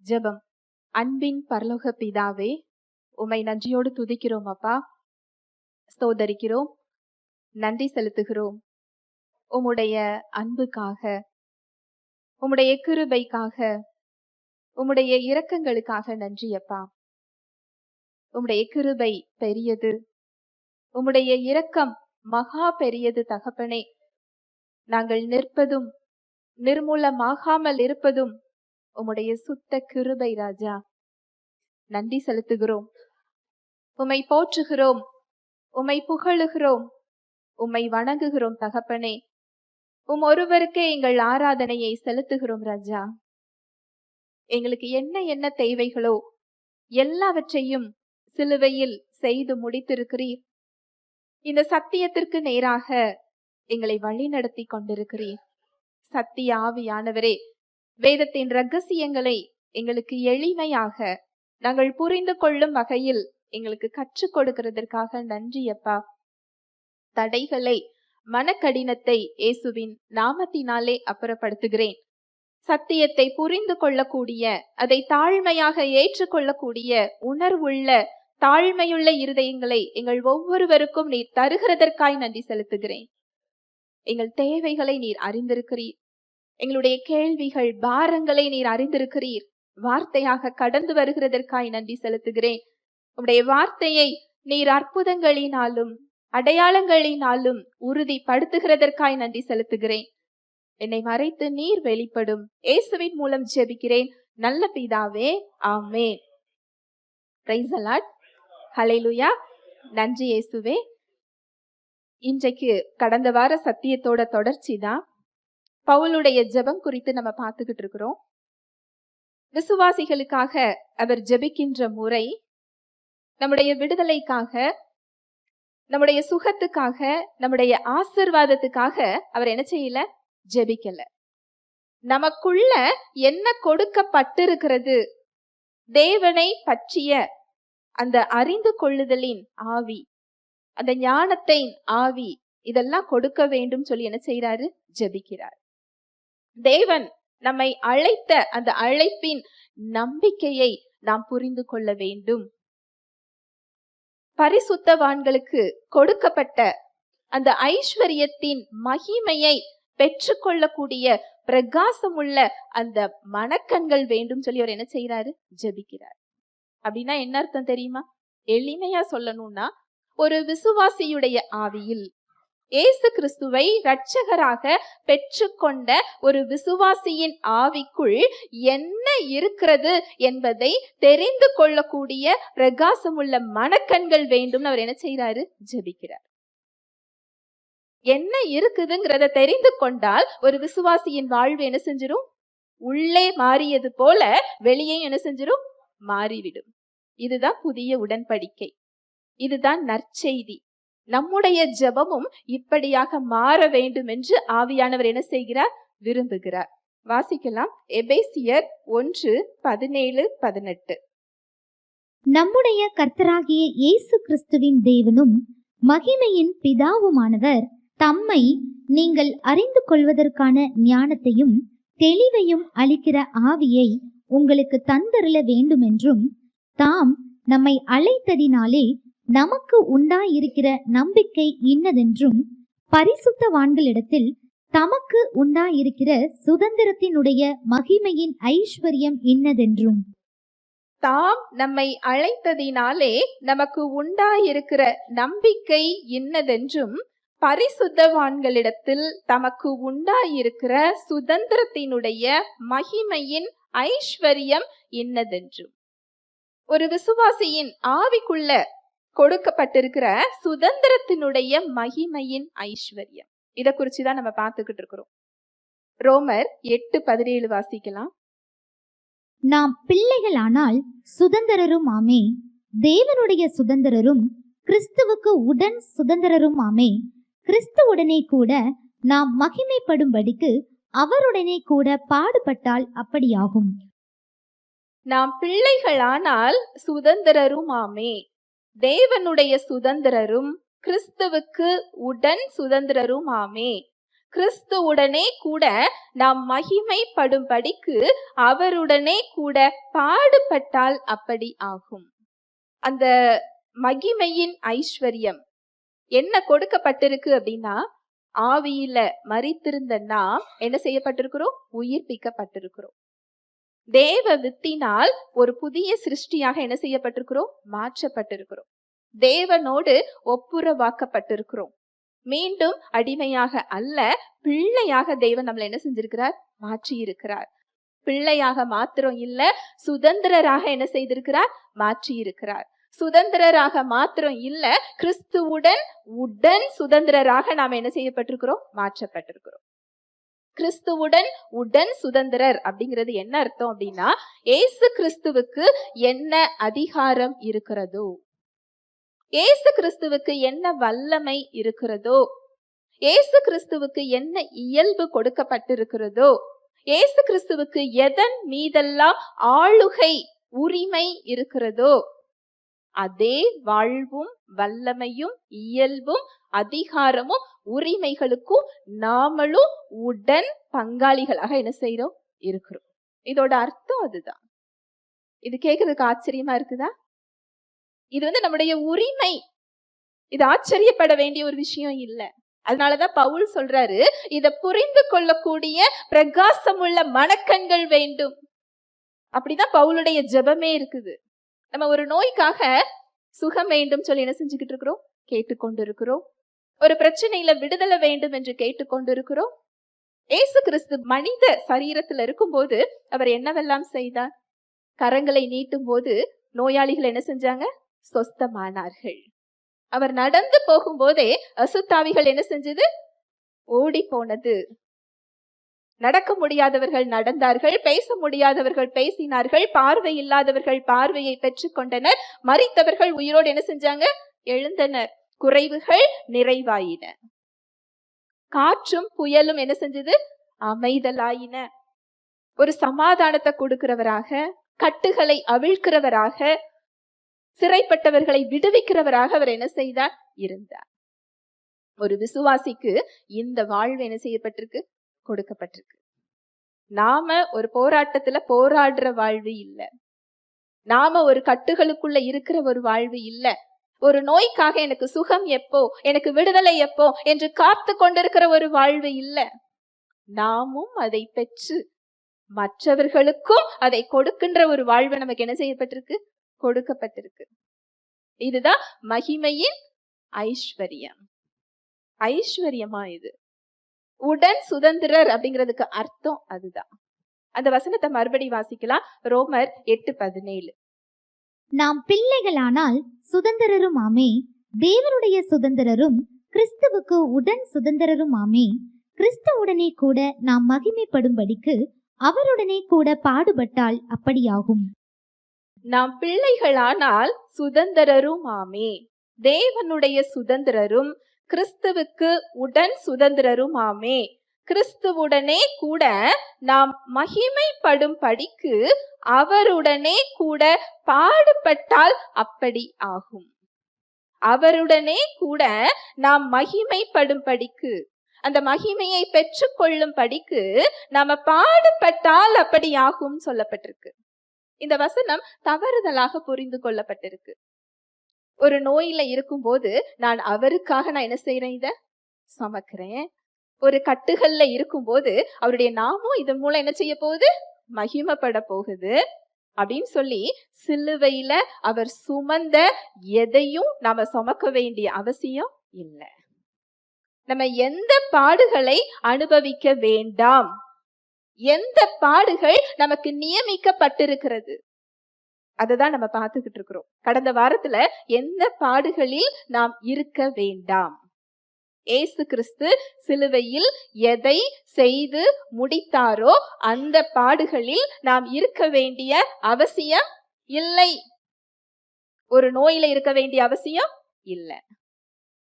ஜெபம். அன்பின் பரலோக பிதாவே, உம்மை நன்றியோடு துதிக்கிறோம் அப்பா, ஸ்தோதரிக்கிறோம், நன்றி செலுத்துகிறோம். உம்முடைய அன்புக்காக, உம்முடைய கிருபைக்காக, உம்முடைய இரக்கங்களுக்காக நன்றி அப்பா. உம்முடைய கிருபை பெரியது, உம்முடைய இரக்கம் மகா பெரியது தகப்பனே. நாங்கள் நிற்பதும் நிர்மூலமாகாமல் இருப்பதும் உம்முடைய சுத்த கிருபை ராஜா. நன்றி செலுத்துகிறோம், உம்மை போற்றுகிறோம், உம்மை புகழுகிறோம், உம்மை வணங்குகிறோம் தகப்பனே. ஒருவருக்கே எங்கள் ஆராதனையை செலுத்துகிறோம் ராஜா. எங்களுக்கு என்ன என்ன தேவைகளோ எல்லாவற்றையும் சிலுவையில் செய்து முடித்திருக்கிறீர். இந்த சத்தியத்திற்கு நேராக எங்களை வழி நடத்தி கொண்டிருக்கிறீர். சத்திய ஆவியானவரே, வேதத்தின் ரகசியங்களை எங்களுக்கு எளிமையாக நாங்கள் புரிந்து கொள்ளும் வகையில் எங்களுக்கு கற்றுக் கொடுக்கிறதற்காக நன்றி அப்பா. தடைகளை, மனக்கடினத்தை இயேசுவின் நாமத்தினாலே அப்புறப்படுத்துகிறேன். சத்தியத்தை புரிந்து கொள்ளக்கூடிய, அதை தாழ்மையாக ஏற்றுக்கொள்ளக்கூடிய உணர்வுள்ள தாழ்மையுள்ள இருதயங்களை எங்கள் ஒவ்வொருவருக்கும் நீர் தருகிறதற்காய் நன்றி செலுத்துகிறேன். எங்கள் தேவைகளை நீர் அறிந்திருக்கிறீர். எங்களுடைய கேள்விகள், பாரங்களை நீர் அறிந்திருக்கிறீர். வார்த்தையாக கடந்து வருகிறதற்காய் நன்றி செலுத்துகிறேன். உம்முடைய வார்த்தையை நீர் அற்புதங்களினாலும் அடையாளங்களினாலும் உறுதிப்படுத்துகிறதற்காய் நன்றி செலுத்துகிறேன். என்னை மறைத்து நீர் வெளிப்படும். இயேசுவின் மூலம் ஜெபிக்கிறேன் நல்ல பிதாவே, ஆமென். Praise the Lord. ஹல்லேலூயா. நன்றி இயேசுவே. இன்றைக்கு கடந்த வார சத்தியத்தோட தொடர்ச்சி தான் பவுலுடைய ஜெபம் குறித்து நம்ம பார்த்துக்கிட்டு இருக்கிறோம். விசுவாசிகளுக்காக அவர் ஜெபிக்கின்ற முறை, நம்முடைய விடுதலைக்காக, நம்முடைய சுகத்துக்காக, நம்முடைய ஆசீர்வாதத்துக்காக அவர் என்ன செய்யல? ஜெபிக்கல. நமக்குள்ள என்ன கொடுக்கப்பட்டிருக்கிறது, தேவனை பற்றிய அந்த அறிந்து கொள்ளுதலின் ஆவி, அந்த ஞானத்தின் ஆவி, இதெல்லாம் கொடுக்க வேண்டும் சொல்லி என்ன செய்யறாரு? ஜெபிக்கிறார். தேவன் நம்மை அழைத்த அந்த அழைப்பின் நம்பிக்கையை நாம் புரிந்து கொள்ள வேண்டும். பரிசுத்தவான்களுக்கு கொடுக்கப்பட்ட அந்த ஐஸ்வர்யத்தின் மகிமையை பெற்றுக்கொள்ளக்கூடிய பிரகாசமுள்ள அந்த மனக்கண்கள் வேண்டும் சொல்லி அவர் என்ன செய்யறாரு? ஜெபிக்கிறார். அப்படின்னா என்ன அர்த்தம் தெரியுமா? எளிமையா சொல்லணும்னா, ஒரு விசுவாசியுடைய ஆவியில் இயேசு கிறிஸ்துவை இரட்சகராக பெற்றுக்கொண்ட ஒரு விசுவாசியின் ஆவிக்குள் என்ன இருக்கிறது என்பதை தெரிந்து கொள்ளக்கூடிய பிரகாசமுள்ள மனக்கண்கள் வேண்டும் அவர் என்ன செய்யறாரு? ஜெபிக்கிறார். என்ன இருக்குதுங்கிறத தெரிந்து கொண்டால் ஒரு விசுவாசியின் வாழ்வு என்ன செஞ்சிரும்? உள்ளே மாறியது போல வெளியே என்ன செஞ்சிரும்? மாறிவிடும். இதுதான் புதிய உடன்படிக்கை, இதுதான் நற்செய்தி. நம்முடைய ஜெபமும் இப்படியாக மாற வேண்டும் என்று ஆவியானவர் என்ன செய்கிறார்? விரும்புகிறார். வாசிக்கலாம். எபேசியர் 1:17-18. நம்முடைய கர்த்தராகிய இயேசு கிறிஸ்துவின் தேவனும் மகிமையின் பிதாவுமானவர் தம்மை நீங்கள் அறிந்து கொள்வதற்கான ஞானத்தையும் தெளிவையும் அளிக்கிற ஆவியை உங்களுக்கு தந்தருள வேண்டுமென்றும், தாம் நம்மை அழைத்ததினாலே நமக்கு உண்டாயிருக்கிற நம்பிக்கை இன்னதென்றும், பரிசுத்தவான்களிடத்தில் தமக்கு உண்டாயிருக்கிற சுதந்திரத்தினுடைய மகிமையின் ஐஸ்வர்யம் இன்னதென்றும். தாம் நம்மை அழைத்ததினாலே நமக்கு உண்டாயிருக்கிற நம்பிக்கை இன்னதென்றும், பரிசுத்தவான்களிடத்தில் தமக்கு உண்டாயிருக்கிற சுதந்திரத்தினுடைய மகிமையின் ஐஸ்வர்யம் இன்னதென்றும். ஒரு விசுவாசியின் ஆவிக்குள்ள கொடுக்கப்பட்டிருக்கிற சுதந்திரத்தினுடைய மகிமையின் ஐஸ்வர்யம், இத குறிச்சுதான் நம்ம பார்த்துக்கிட்டு இருக்கிறோம். ரோமர் 8:17 வாசிக்கலாம். நாம் பிள்ளைகளானால் சுதந்திரரும் ஆமே, தேவனுடைய சுதந்திரரும் கிறிஸ்துவுக்கு உடன் சுதந்திரரும் ஆமே. கிறிஸ்துவுடனே கூட நாம் மகிமைப்படும்படிக்கு அவருடனே கூட பாடுபட்டால் அப்படியாகும். நாம் பிள்ளைகளானால் சுதந்திரரும் ஆமே, தேவனுடைய சுதந்திரரும் கிறிஸ்துவுக்கு உடன் சுதந்திரரும் ஆமே. கிறிஸ்துவுடனே கூட நாம் மகிமைப்படும்படிக்கு அவருடனே கூட பாடுபட்டால் அப்படி ஆகும். அந்த மகிமையின் ஐஸ்வர்யம் என்ன கொடுக்கப்பட்டிருக்கு அப்படின்னா, ஆவியில மரித்திருந்த நாம் என்ன செய்யப்பட்டிருக்கிறோம்? உயிர்ப்பிக்கப்பட்டிருக்கிறோம். தேவ வித்தினால் ஒரு புதிய சிருஷ்டியாக என்ன செய்யப்பட்டிருக்கிறோம்? மாற்றப்பட்டிருக்கிறோம். தேவனோடு ஒப்புரவாக்கப்பட்டிருக்கிறோம். மீண்டும் அடிமையாக அல்ல, பிள்ளையாக தேவன் நம்மளை என்ன செஞ்சிருக்கிறார்? மாற்றி இருக்கிறார். பிள்ளையாக மாத்திரம் இல்ல, சுதந்திரராக என்ன செய்திருக்கிறார்? மாற்றி இருக்கிறார். சுதந்திரராக மாத்திரம் இல்ல, கிறிஸ்துவுடன் உடன் சுதந்திரராக நாம் என்ன செய்யப்பட்டிருக்கிறோம்? மாற்றப்பட்டிருக்கிறோம். கிறிஸ்துவுடன் உடன் சுதந்திரர் அப்படிங்கிறது என்ன அர்த்தம் அப்படின்னா, ஏசு கிறிஸ்துவுக்கு என்ன அதிகாரம் இருக்கிறதோ, ஏசு கிறிஸ்துவுக்கு என்ன வல்லமை இருக்கிறதோ, ஏசு கிறிஸ்துவுக்கு என்ன இயல்பு கொடுக்கப்பட்டிருக்கிறதோ, ஏசு கிறிஸ்துவுக்கு எதன் மீதெல்லாம் ஆளுகை உரிமை இருக்கிறதோ, அதே வாழ்வும் வல்லமையும் இயல்பும் அதிகாரமும் உரிமைகளுக்கும் நாமளும் உடன் பங்காளிகளாக என்ன செய்யறோம்? இருக்கிறோம். இதோட அர்த்தம் அதுதான். இது கேட்கறதுக்கு ஆச்சரியமா இருக்குதா? இது நம்முடைய உரிமை. இது ஆச்சரியப்பட வேண்டிய ஒரு விஷயம் இல்ல. அதனாலதான் பவுல் சொல்றாரு, இத புரிந்து கொள்ளக்கூடிய பிரகாசமுள்ள மனக்கண்கள் வேண்டும். அப்படிதான் பவுலுடைய ஜெபமே இருக்குது. நம்ம ஒரு நோய்க்காக சுகம் வேண்டும் சொல்லி என்ன செஞ்சுக்கிட்டு இருக்கிறோம்? கேட்டுக்கொண்டு இருக்கிறோம். ஒரு பிரச்சனையில விடுதலை வேண்டும் என்று கேட்டுக்கொண்டு இருக்கிறோம். ஏசு கிறிஸ்து மனித சரீரத்துல இருக்கும்போது அவர் என்னவெல்லாம் செய்தார்? கரங்களை நீட்டும் போது நோயாளிகள் என்ன செஞ்சாங்க? சொஸ்தமானார்கள். அவர் நடந்து போகும்போதே அசுத்தாவிகள் என்ன செஞ்சது? ஓடி போனது. நடக்க முடியாதவர்கள் நடந்தார்கள், பேச முடியாதவர்கள் பேசினார்கள், பார்வை இல்லாதவர்கள் பார்வையை பெற்றுக் கொண்டனர், மரித்தவர்கள் உயிரோடு என்ன செஞ்சாங்க? எழுந்தனர். குறைவுகள் நிறைவாயின. காற்றும் புயலும் என்ன செஞ்சது? அமைதலாயின. ஒரு சமாதானத்தை கொடுக்கிறவராக, கட்டுகளை அவிழ்க்கிறவராக, சிறைப்பட்டவர்களை விடுவிக்கிறவராக அவர் என்ன செய்தார்? இருந்தார். ஒரு விசுவாசிக்கு இந்த வாழ்வு என்ன செய்யப்பட்டிருக்கு? கொடுக்கப்பட்டிருக்கு. நாம ஒரு போராட்டத்துல போராடுற வாழ்வு இல்ல. நாம ஒரு கட்டுகளுக்குள்ள இருக்கிற ஒரு வாழ்வு இல்ல. ஒரு நோய்க்காக எனக்கு சுகம் எப்போ, எனக்கு விடுதலை எப்போ என்று காத்து கொண்டிருக்கிற ஒரு வாழ்வு இல்ல. நாமும் அதை பெற்று மற்றவர்களுக்கும் அதை கொடுக்கின்ற ஒரு வாழ்வு நமக்கு என்ன செய்யப்பட்டிருக்கு? கொடுக்கப்பட்டிருக்கு. இதுதான் மகிமையின் ஐஸ்வர்யம். ஐஸ்வர்யமா இது. உடன் சுதந்திரர் அப்படிங்கிறதுக்கு அர்த்தம் அதுதான். அந்த வசனத்தை மறுபடி வாசிக்கலாம். ரோமர் 8:17. நாம் பிள்ளைகளானால் சுதந்திரரும் ஆமே, தேவனுடைய சுதந்திரரும், கிறிஸ்துவுக்கு உடன் சுதந்திரரும் ஆமே, கிறிஸ்துவுடனே கூட நாம் மகிமைப்படும்படிக்கு அவருடனே கூட பாடுபட்டால் அப்படியாகும். நாம் பிள்ளைகளானால் சுதந்திரரும் ஆமே, தேவனுடைய சுதந்திரரும், கிறிஸ்துவுக்கு உடன் சுதந்திரரும் ஆமே, கிறிஸ்துவுடனே கூட நாம் மகிமைப்படும் படிக்கு அவருடனே கூட பாடுபட்டால் அப்படி ஆகும். அவருடனே கூட நாம் மகிமைப்படும் படிக்கு, அந்த மகிமையை பெற்றுக்கொள்ளும் படிக்கு நாம பாடுபட்டால் அப்படி ஆகும் சொல்லப்பட்டிருக்கு. இந்த வசனம் தவறுதலாக புரிந்து கொள்ளப்பட்டிருக்கு. ஒரு நோயில இருக்கும் போது நான் அவருக்காக நான் என்ன செய்யறேன்? இத சுமக்கிறேன். ஒரு கட்டுகள்ல இருக்கும் போது அவருடைய நாமம் இதன் மூலம் என்ன செய்ய போகுது? மகிமைப்பட போகுது அப்படின்னு சொல்லி சிலுவையில அவர் சுமந்த எதையும் நாம சுமக்க வேண்டிய அவசியம் இல்லை. நம்ம எந்த பாடுகளை அனுபவிக்க வேண்டாம், எந்த பாடுகள் நமக்கு நியமிக்கப்பட்டிருக்கிறது அததான் நம்ம பார்த்துக்கிட்டு இருக்கிறோம். கடந்த வாரத்துல எந்த பாடுகளில் நாம் இருக்க வேண்டாம், ஏசு கிறிஸ்து சிலுவையில் எதை செய்து முடித்தாரோ அந்த பாடுகளில் நாம் இருக்க வேண்டிய அவசியம் இல்லை. ஒரு நோயில இருக்க வேண்டிய அவசியம் இல்லை,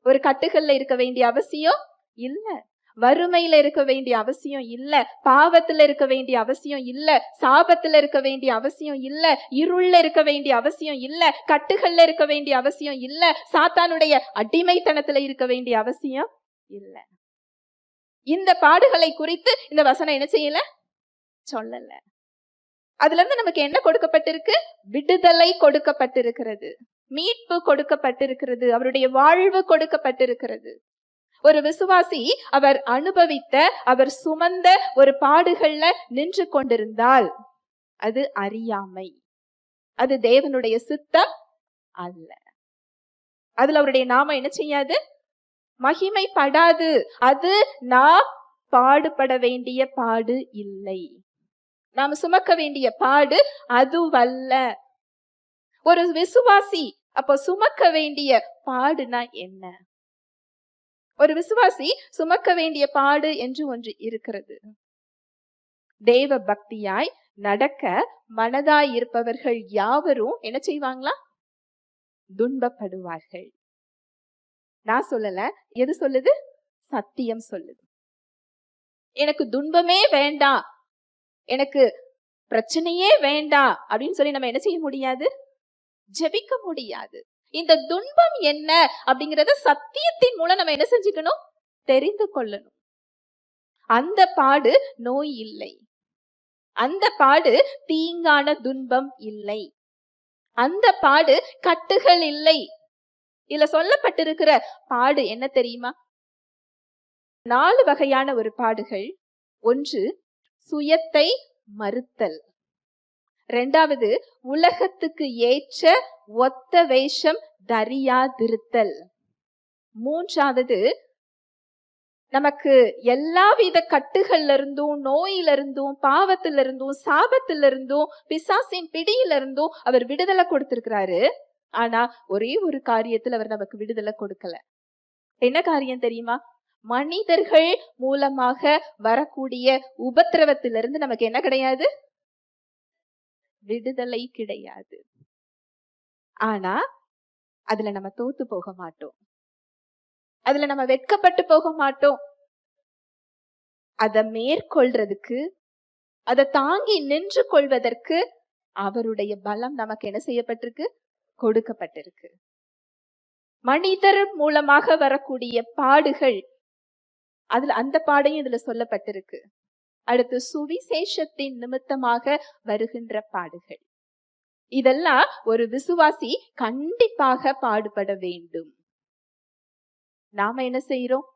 ஒரு கட்டுகள்ல இருக்க வேண்டிய அவசியம் இல்லை, வறுமையில இருக்க வேண்டிய அவசியம் இல்ல, பாவத்துல இருக்க வேண்டிய அவசியம் இல்ல, சாபத்துல இருக்க வேண்டிய அவசியம் இல்ல, இருள்ல இருக்க வேண்டிய அவசியம் இல்ல, கட்டுகள்ல இருக்க வேண்டிய அவசியம் இல்ல, சாத்தானுடைய அடிமைத்தனத்துல இருக்க வேண்டிய அவசியம் இல்ல. இந்த பாடுகளை குறித்து இந்த வசனம் என்ன செய்யல, சொல்லல. அதுல இருந்து நமக்கு என்ன கொடுக்கப்பட்டிருக்கு? விடுதலை கொடுக்கப்பட்டிருக்கிறது, மீட்பு கொடுக்கப்பட்டிருக்கிறது, அவருடைய வாழ்வு கொடுக்கப்பட்டிருக்கிறது. ஒரு விசுவாசி அவர் அனுபவித்த, அவர் சுமந்த ஒரு பாடுகள்ல நின்று கொண்டிருந்தால் அது அறியாமை, அது தேவனுடைய சித்தம் அல்ல. அதுல அவருடைய நாமம் என்ன செய்யாது, மகிமைப்படாது. அது நாம் பாடுபட வேண்டிய பாடு இல்லை, நாம் சுமக்க வேண்டிய பாடு அதுவல்ல. ஒரு விசுவாசி அப்ப சுமக்க வேண்டிய பாடுனா என்ன? ஒரு விசுவாசி சுமக்க வேண்டிய பாடு என்று ஒன்று இருக்கிறது. தேவ பக்தியாய் நடக்க மனதாய் இருப்பவர்கள் யாவரும் என்ன செய்வாங்களா? துன்பப்படுவார்கள். நான் சொல்லல, எது சொல்லுது? சத்தியம் சொல்லுது. எனக்கு துன்பமே வேண்டாம், எனக்கு பிரச்சனையே வேண்டாம் அப்படின்னு சொல்லி நம்ம என்ன செய்ய முடியாது? ஜெபிக்க முடியாது. இந்த துன்பம் என்ன அப்படிங்கறத சத்தியத்தின் மூலம் நம்ம என்ன செஞ்சுக்கணும்? தெரிந்து கொள்ளணும். அந்த பாடு நோய் இல்லை, அந்த பாடு தீங்கான துன்பம் இல்லை, அந்த பாடு கட்டுகள் இல்லை. இதுல சொல்லப்பட்டிருக்கிற பாடு என்ன தெரியுமா? 4 வகையான ஒரு பாடுகள். ஒன்று, சுயத்தை மறுத்தல். 2வது, உலகத்துக்கு ஏற்ற ஒத்த வேஷம் தரியாதிருத்தல். 3வது, நமக்கு எல்லாவித கட்டுகள்ல இருந்தும், நோயில இருந்தும், பாவத்தில இருந்தும், சாபத்தில இருந்தும், பிசாசின் பிடியில இருந்தும் அவர் விடுதலை கொடுத்திருக்கிறாரு. ஆனா ஒரே ஒரு காரியத்தில் அவர் நமக்கு விடுதலை கொடுக்கல. என்ன காரியம் தெரியுமா? மனிதர்கள் மூலமாக வரக்கூடிய உபத்திரவத்திலிருந்து நமக்கு என்ன கிடையாது? விடுதலை கிடையாது. ஆனா அதுல நம்ம தோத்து போக மாட்டோம், அதுல நம்ம வெட்கப்பட்டு போக மாட்டோம். அதை மேற்கொள்றதுக்கு, அதை தாங்கி நின்று கொள்வதற்கு அவருடைய பலம் நமக்கு என்ன செய்யப்பட்டிருக்கு? கொடுக்கப்பட்டிருக்கு. மனிதர் மூலமாக வரக்கூடிய பாடுகள், அதுல அந்த பாடையும் இதுல சொல்லப்பட்டிருக்கு. அடுத்து, சுவிசேஷத்தின் நிமித்தமாக வருகின்ற பாடுகள். இதெல்லாம் ஒரு விசுவாசி கண்டிப்பாக பாடுபட வேண்டும். நாம என்ன செய்யறோம்?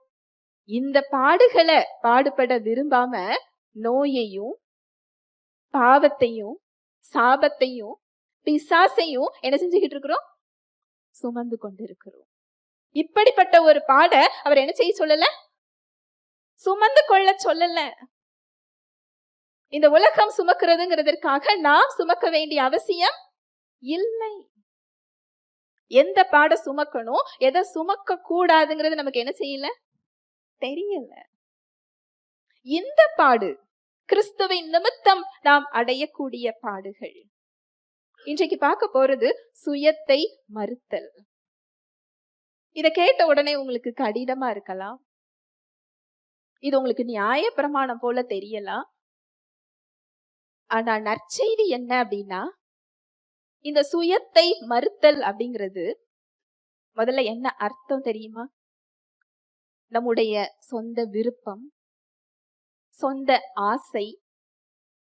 இந்த பாடுகளை பாடுபட விரும்பாம நோயையும், பாவத்தையும், சாபத்தையும், பிசாசையும் என்ன செஞ்சுக்கிட்டு இருக்கிறோம்? சுமந்து கொண்டிருக்கிறோம். இப்படிப்பட்ட ஒரு பாட அவர் என்ன செய்ய சொல்லல? சுமந்து கொள்ள சொல்லல. இந்த உலகம் சுமக்கிறதுங்கிறதற்காக நாம் சுமக்க வேண்டிய அவசியம் இல்லை. எந்த பாட சுமக்கணும், எதை சுமக்க கூடாதுங்கிறது நமக்கு என்ன செய்யல? தெரியல. இந்த பாடு கிறிஸ்துவின் நிமித்தம் நாம் அடையக்கூடிய பாடுகள். இன்றைக்கு பார்க்க போறது சுயத்தை மறுத்தல். இத கேட்ட உடனே உங்களுக்கு கடினமா இருக்கலாம், இது உங்களுக்கு நியாய பிரமாணம் போல தெரியலாம். ஆனா நற்செய்தி என்ன அப்படின்னா, இந்த சுயத்தை மறுத்தல் அப்படிங்கிறது முதல்ல என்ன அர்த்தம் தெரியுமா? நம்முடைய சொந்த விருப்பம், சொந்த ஆசை,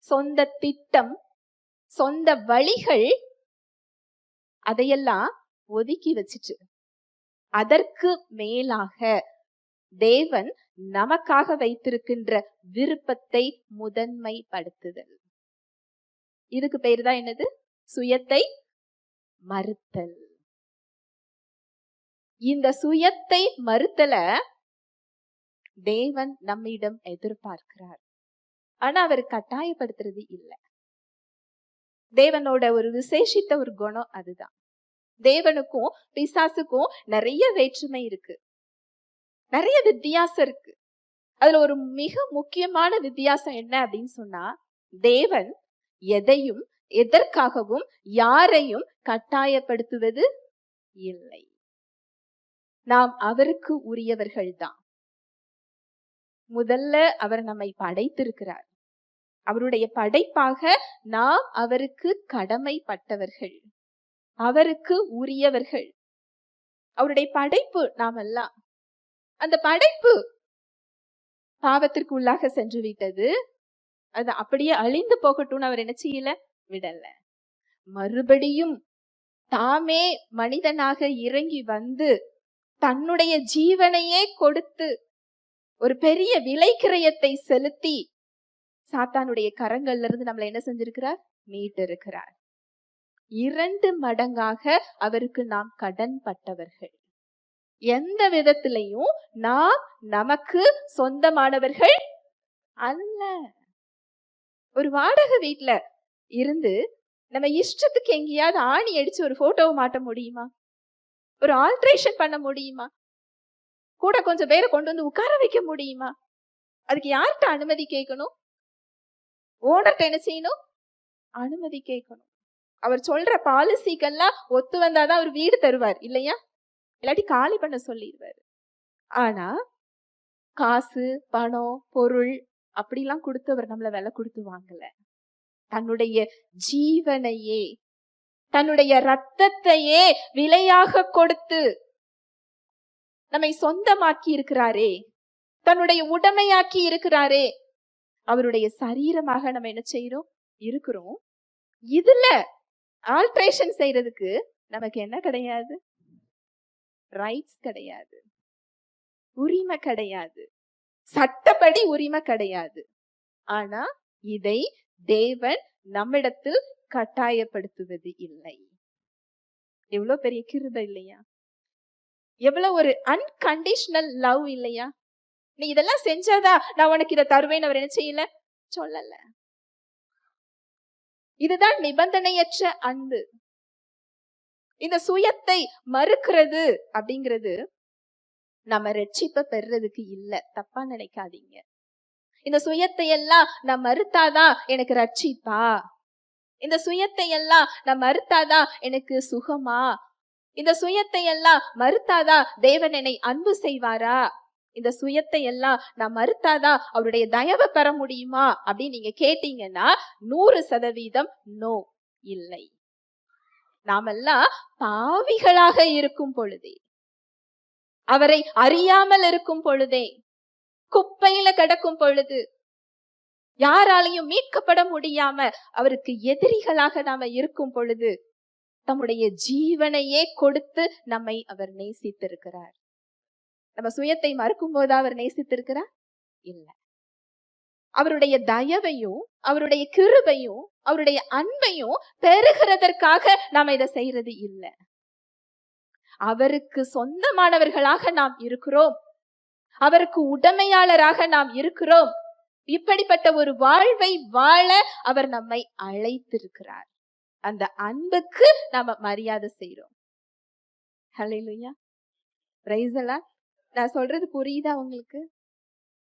சொந்த திட்டம், சொந்த வழிகள், அதையெல்லாம் ஒதுக்கி வச்சுட்டு அதற்கு மேலாக தேவன் நமக்காக வைத்திருக்கின்ற விருப்பத்தை முதன்மைப்படுத்துதல். இதுக்கு பேரு தான் என்னது? சுயத்தை மறுத்தல். இந்த சுயத்தை மறுத்தல தேவன் நம்மிடம் எதிர்பார்க்கிறார். ஆனா அவர் கட்டாயப்படுத்துறது இல்லை. தேவனோட ஒரு விசேஷித்த ஒரு குணம் அதுதான். தேவனுக்கும் பிசாசுக்கும் நிறைய வேற்றுமை இருக்கு, நிறைய வித்தியாசம் இருக்கு. அதுல ஒரு மிக முக்கியமான வித்தியாசம் என்ன அப்படின்னு சொன்னா, தேவன் எதையும் எதற்காகவும் யாரையும் கட்டாயப்படுத்துவது இல்லை. நாம் அவருக்கு உரியவர்கள் தான். முதல்ல அவர் நம்மை படைத்திருக்கிறார். அவருடைய படைப்பாக நாம் அவருக்கு கடமைப்பட்டவர்கள், அவருக்கு உரியவர்கள். அவருடைய படைப்பு நாமெல்லாம். அந்த படைப்பு பாவத்திற்கு உள்ளாக சென்று விட்டது. அது அப்படியே அழிந்து போகட்டும்னு அவர் என்ன செய்யல, விடல. மறுபடியும் தாமே மனிதனாக இறங்கி வந்து தன்னுடைய ஜீவனையே கொடுத்து ஒரு பெரிய விலை கிரயத்தை செலுத்தி சாத்தானுடைய கரங்கள்ல இருந்து நம்மளை என்ன செஞ்சிருக்கிறார், மீட்டு இருக்கிறார். 2 மடங்காக அவருக்கு நாம் கடன் பட்டவர்கள். எந்த விதத்திலையும் நாம் நமக்கு சொந்தமானவர்கள் அல்ல. ஒரு வாடகை வீட்டுல இருந்து நம்ம இஷ்டத்துக்கு எங்கேயாவது ஆணி அடிச்சு ஒரு போட்டோவை மாட்ட முடியுமா? ஒரு ஆல்ட்ரேஷன் பண்ண முடியுமா? கூட கொஞ்சம் பேரை கொண்டு வந்து உட்கார வைக்க முடியுமா? அதுக்கு யார்கிட்ட அனுமதி கேட்கணும்? ஓனர்கிட்ட என்ன செய்யணும்? அனுமதி கேட்கணும். அவர் சொல்ற பாலிசிக்கெல்லாம் ஒத்து வந்தாதான் அவர் வீடு தருவார் இல்லையா? இல்லாட்டி காலி பண்ண சொல்லிடுவாரு. ஆனா காசு, பணம், பொருள் அப்படிலாம் கொடுத்து அவர் நம்மள விலை கொடுத்து வாங்கல. தன்னுடைய ஜீவனையே, தன்னுடைய ரத்தத்தையே விலையாக கொடுத்து நம்மை சொந்தமாக்கி இருக்கிறாரே, தன்னுடைய உடைமையாக்கி இருக்கிறாரே. அவருடைய சரீரமாக நம்ம என்ன செய்யறோம், இருக்கிறோம். இதுல ஆல்ட்ரேஷன் செய்யறதுக்கு நமக்கு என்ன கிடையாது, ரைட்ஸ் கிடையாது, உரிமை கிடையாது, சட்டப்படி உரிமை கிடையாது. ஆனா இதை தேவன் நம்மிடத்தில் கட்டாயப்படுத்துவது இல்லை. எவ்வளவு பெரிய கிருபை இல்லையா? எவ்வளவு ஒரு அன்கண்டிஷனல் லவ் இல்லையா? நீ இதெல்லாம் செஞ்சாதா நான் உனக்கு இதை தருவேன் அவர் என்ன செய்யல, சொல்லல. இதுதான் நிபந்தனையற்ற அன்பு. இந்த சுயத்தை மறுக்கிறது அப்படிங்கிறது நம்ம ரட்சிப்பை பெறதுக்கு இல்ல, தப்பா நினைக்காதீங்க. இந்த சுயத்தை எல்லாம் நான் மறுத்தாதான் எனக்கு ரட்சிப்பா, இந்த சுயத்தை எல்லாம் நான் மறுத்தாதான் எனக்கு சுகமா, இந்த சுயத்தை எல்லாம் மறுத்தாதான் தேவன் என்னை அன்பு செய்வாரா, இந்த சுயத்தை எல்லாம் நான் மறுத்தாதான் அவருடைய தயவை பெற முடியுமா அப்படின்னு நீங்க கேட்டீங்கன்னா 100% நோ, இல்லை. நாமெல்லாம் பாவிகளாக இருக்கும் பொழுதே, அவரை அறியாமல் இருக்கும் பொழுதே, குப்பையில கிடக்கும் பொழுது, யாராலையும் மீட்கப்பட முடியாம அவருக்கு எதிரிகளாக நாம இருக்கும் பொழுது தம்முடைய ஜீவனையே கொடுத்து நம்மை அவர் நேசித்திருக்கிறார். நம்ம சுயத்தை மறுக்கும் போது அவர் நேசித்திருக்கிறார் இல்ல. அவருடைய தயவையும் அவருடைய கிருபையும் அவருடைய அன்பையும் பெறுகிறதற்காக நாம இதை செய்யறது இல்ல. அவருக்கு சொந்தமானவர்களாக நாம் இருக்கிறோம், அவருக்கு உடைமையாளராக நாம் இருக்கிறோம். இப்படிப்பட்ட ஒரு வாழ்வை வாழ அவர் நம்மை அழைத்திருக்கிறார். அந்த அன்புக்கு நாம மரியாதை செய்யறோம். ஹல்லேலூயா, பிரைஸ் தி லார்ட். நான் சொல்றது புரியுதா உங்களுக்கு?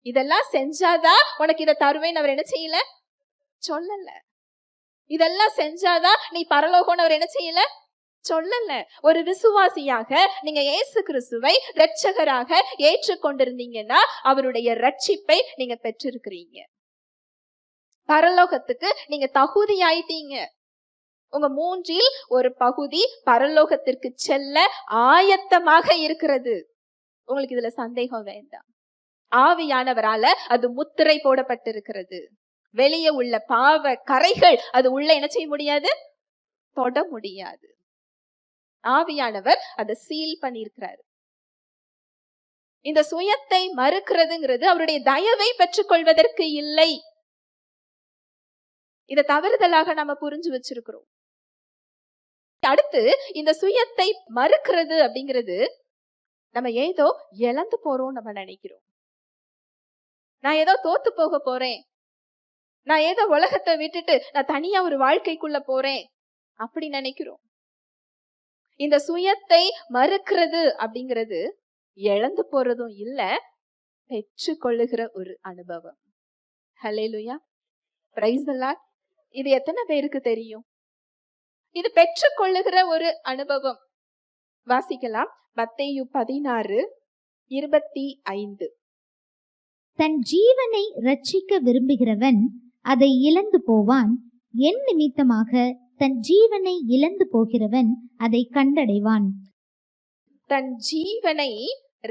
இதெல்லாம் செஞ்சாதான் உனக்கு இதை தருவேன் அவர் என்ன செய்யல, சொல்லல. இதெல்லாம் செஞ்சாதான் நீ பரலோகம்னு அவர் என்ன செய்யல, சொல்லல. ஒரு விசுவாசியாக நீங்க இயேசு கிறிஸ்துவை இரட்சகராக ஏற்றுக்கொண்டிருந்தீங்கன்னா அவருடைய ரட்சிப்பை நீங்க பெற்றிருக்கிறீங்க. பரலோகத்துக்கு நீங்க தகுதி ஆயிட்டீங்க. உங்க 3இல் ஒரு பகுதி பரலோகத்திற்கு செல்ல ஆயத்தமாக இருக்கிறது. உங்களுக்கு இதுல சந்தேகம் வேண்டாம். ஆவியானவரால அது முத்திரை போடப்பட்டிருக்கிறது. வெளியே உள்ள பாவ கரைகள் அது உள்ள என்ன செய்ய முடியாது, தொட முடியாது. ஆவியானவர் அதை சீல் பண்ணியிருக்கிறாரு. இந்த சுயத்தை மறுக்கிறதுங்கிறது அவருடைய தயவை பெற்றுக்கொள்வதற்கு இல்லை. இதை தவறுதலாக நாம புரிஞ்சு வச்சிருக்கிறோம். அடுத்து இந்த சுயத்தை மறுக்கிறது அப்படிங்கிறது நம்ம ஏதோ இழந்து போறோம் நம்ம நினைக்கிறோம். நான் ஏதோ தோத்து போக போறேன், நான் ஏதோ உலகத்தை விட்டுட்டு நான் தனியா ஒரு வாழ்க்கைக்குள்ள போறேன் அப்படி நினைக்கிறோம். இந்த சுயத்தை மறுக்கிறது அப்படிங்கிறது இழந்து போறதும் இல்ல, பெற்று கொள்ளுகிற ஒரு அனுபவம். ஹல்லேலூயா, பிரைஸ் தி லார்ட். இது எத்தனை பேருக்கு தெரியும்? இது பெற்று கொள்ளுகிற ஒரு அனுபவம். வாசிக்கலாம், மத்தேயு 16:25. தன் ஜீவனை ரட்சிக்க விரும்புகிறவன் அதை இழந்து போவான், என் நிமித்தமாக தன் ஜீவனை இழந்து போகிறவன் அதை கண்டடைவான். தன் ஜீவனை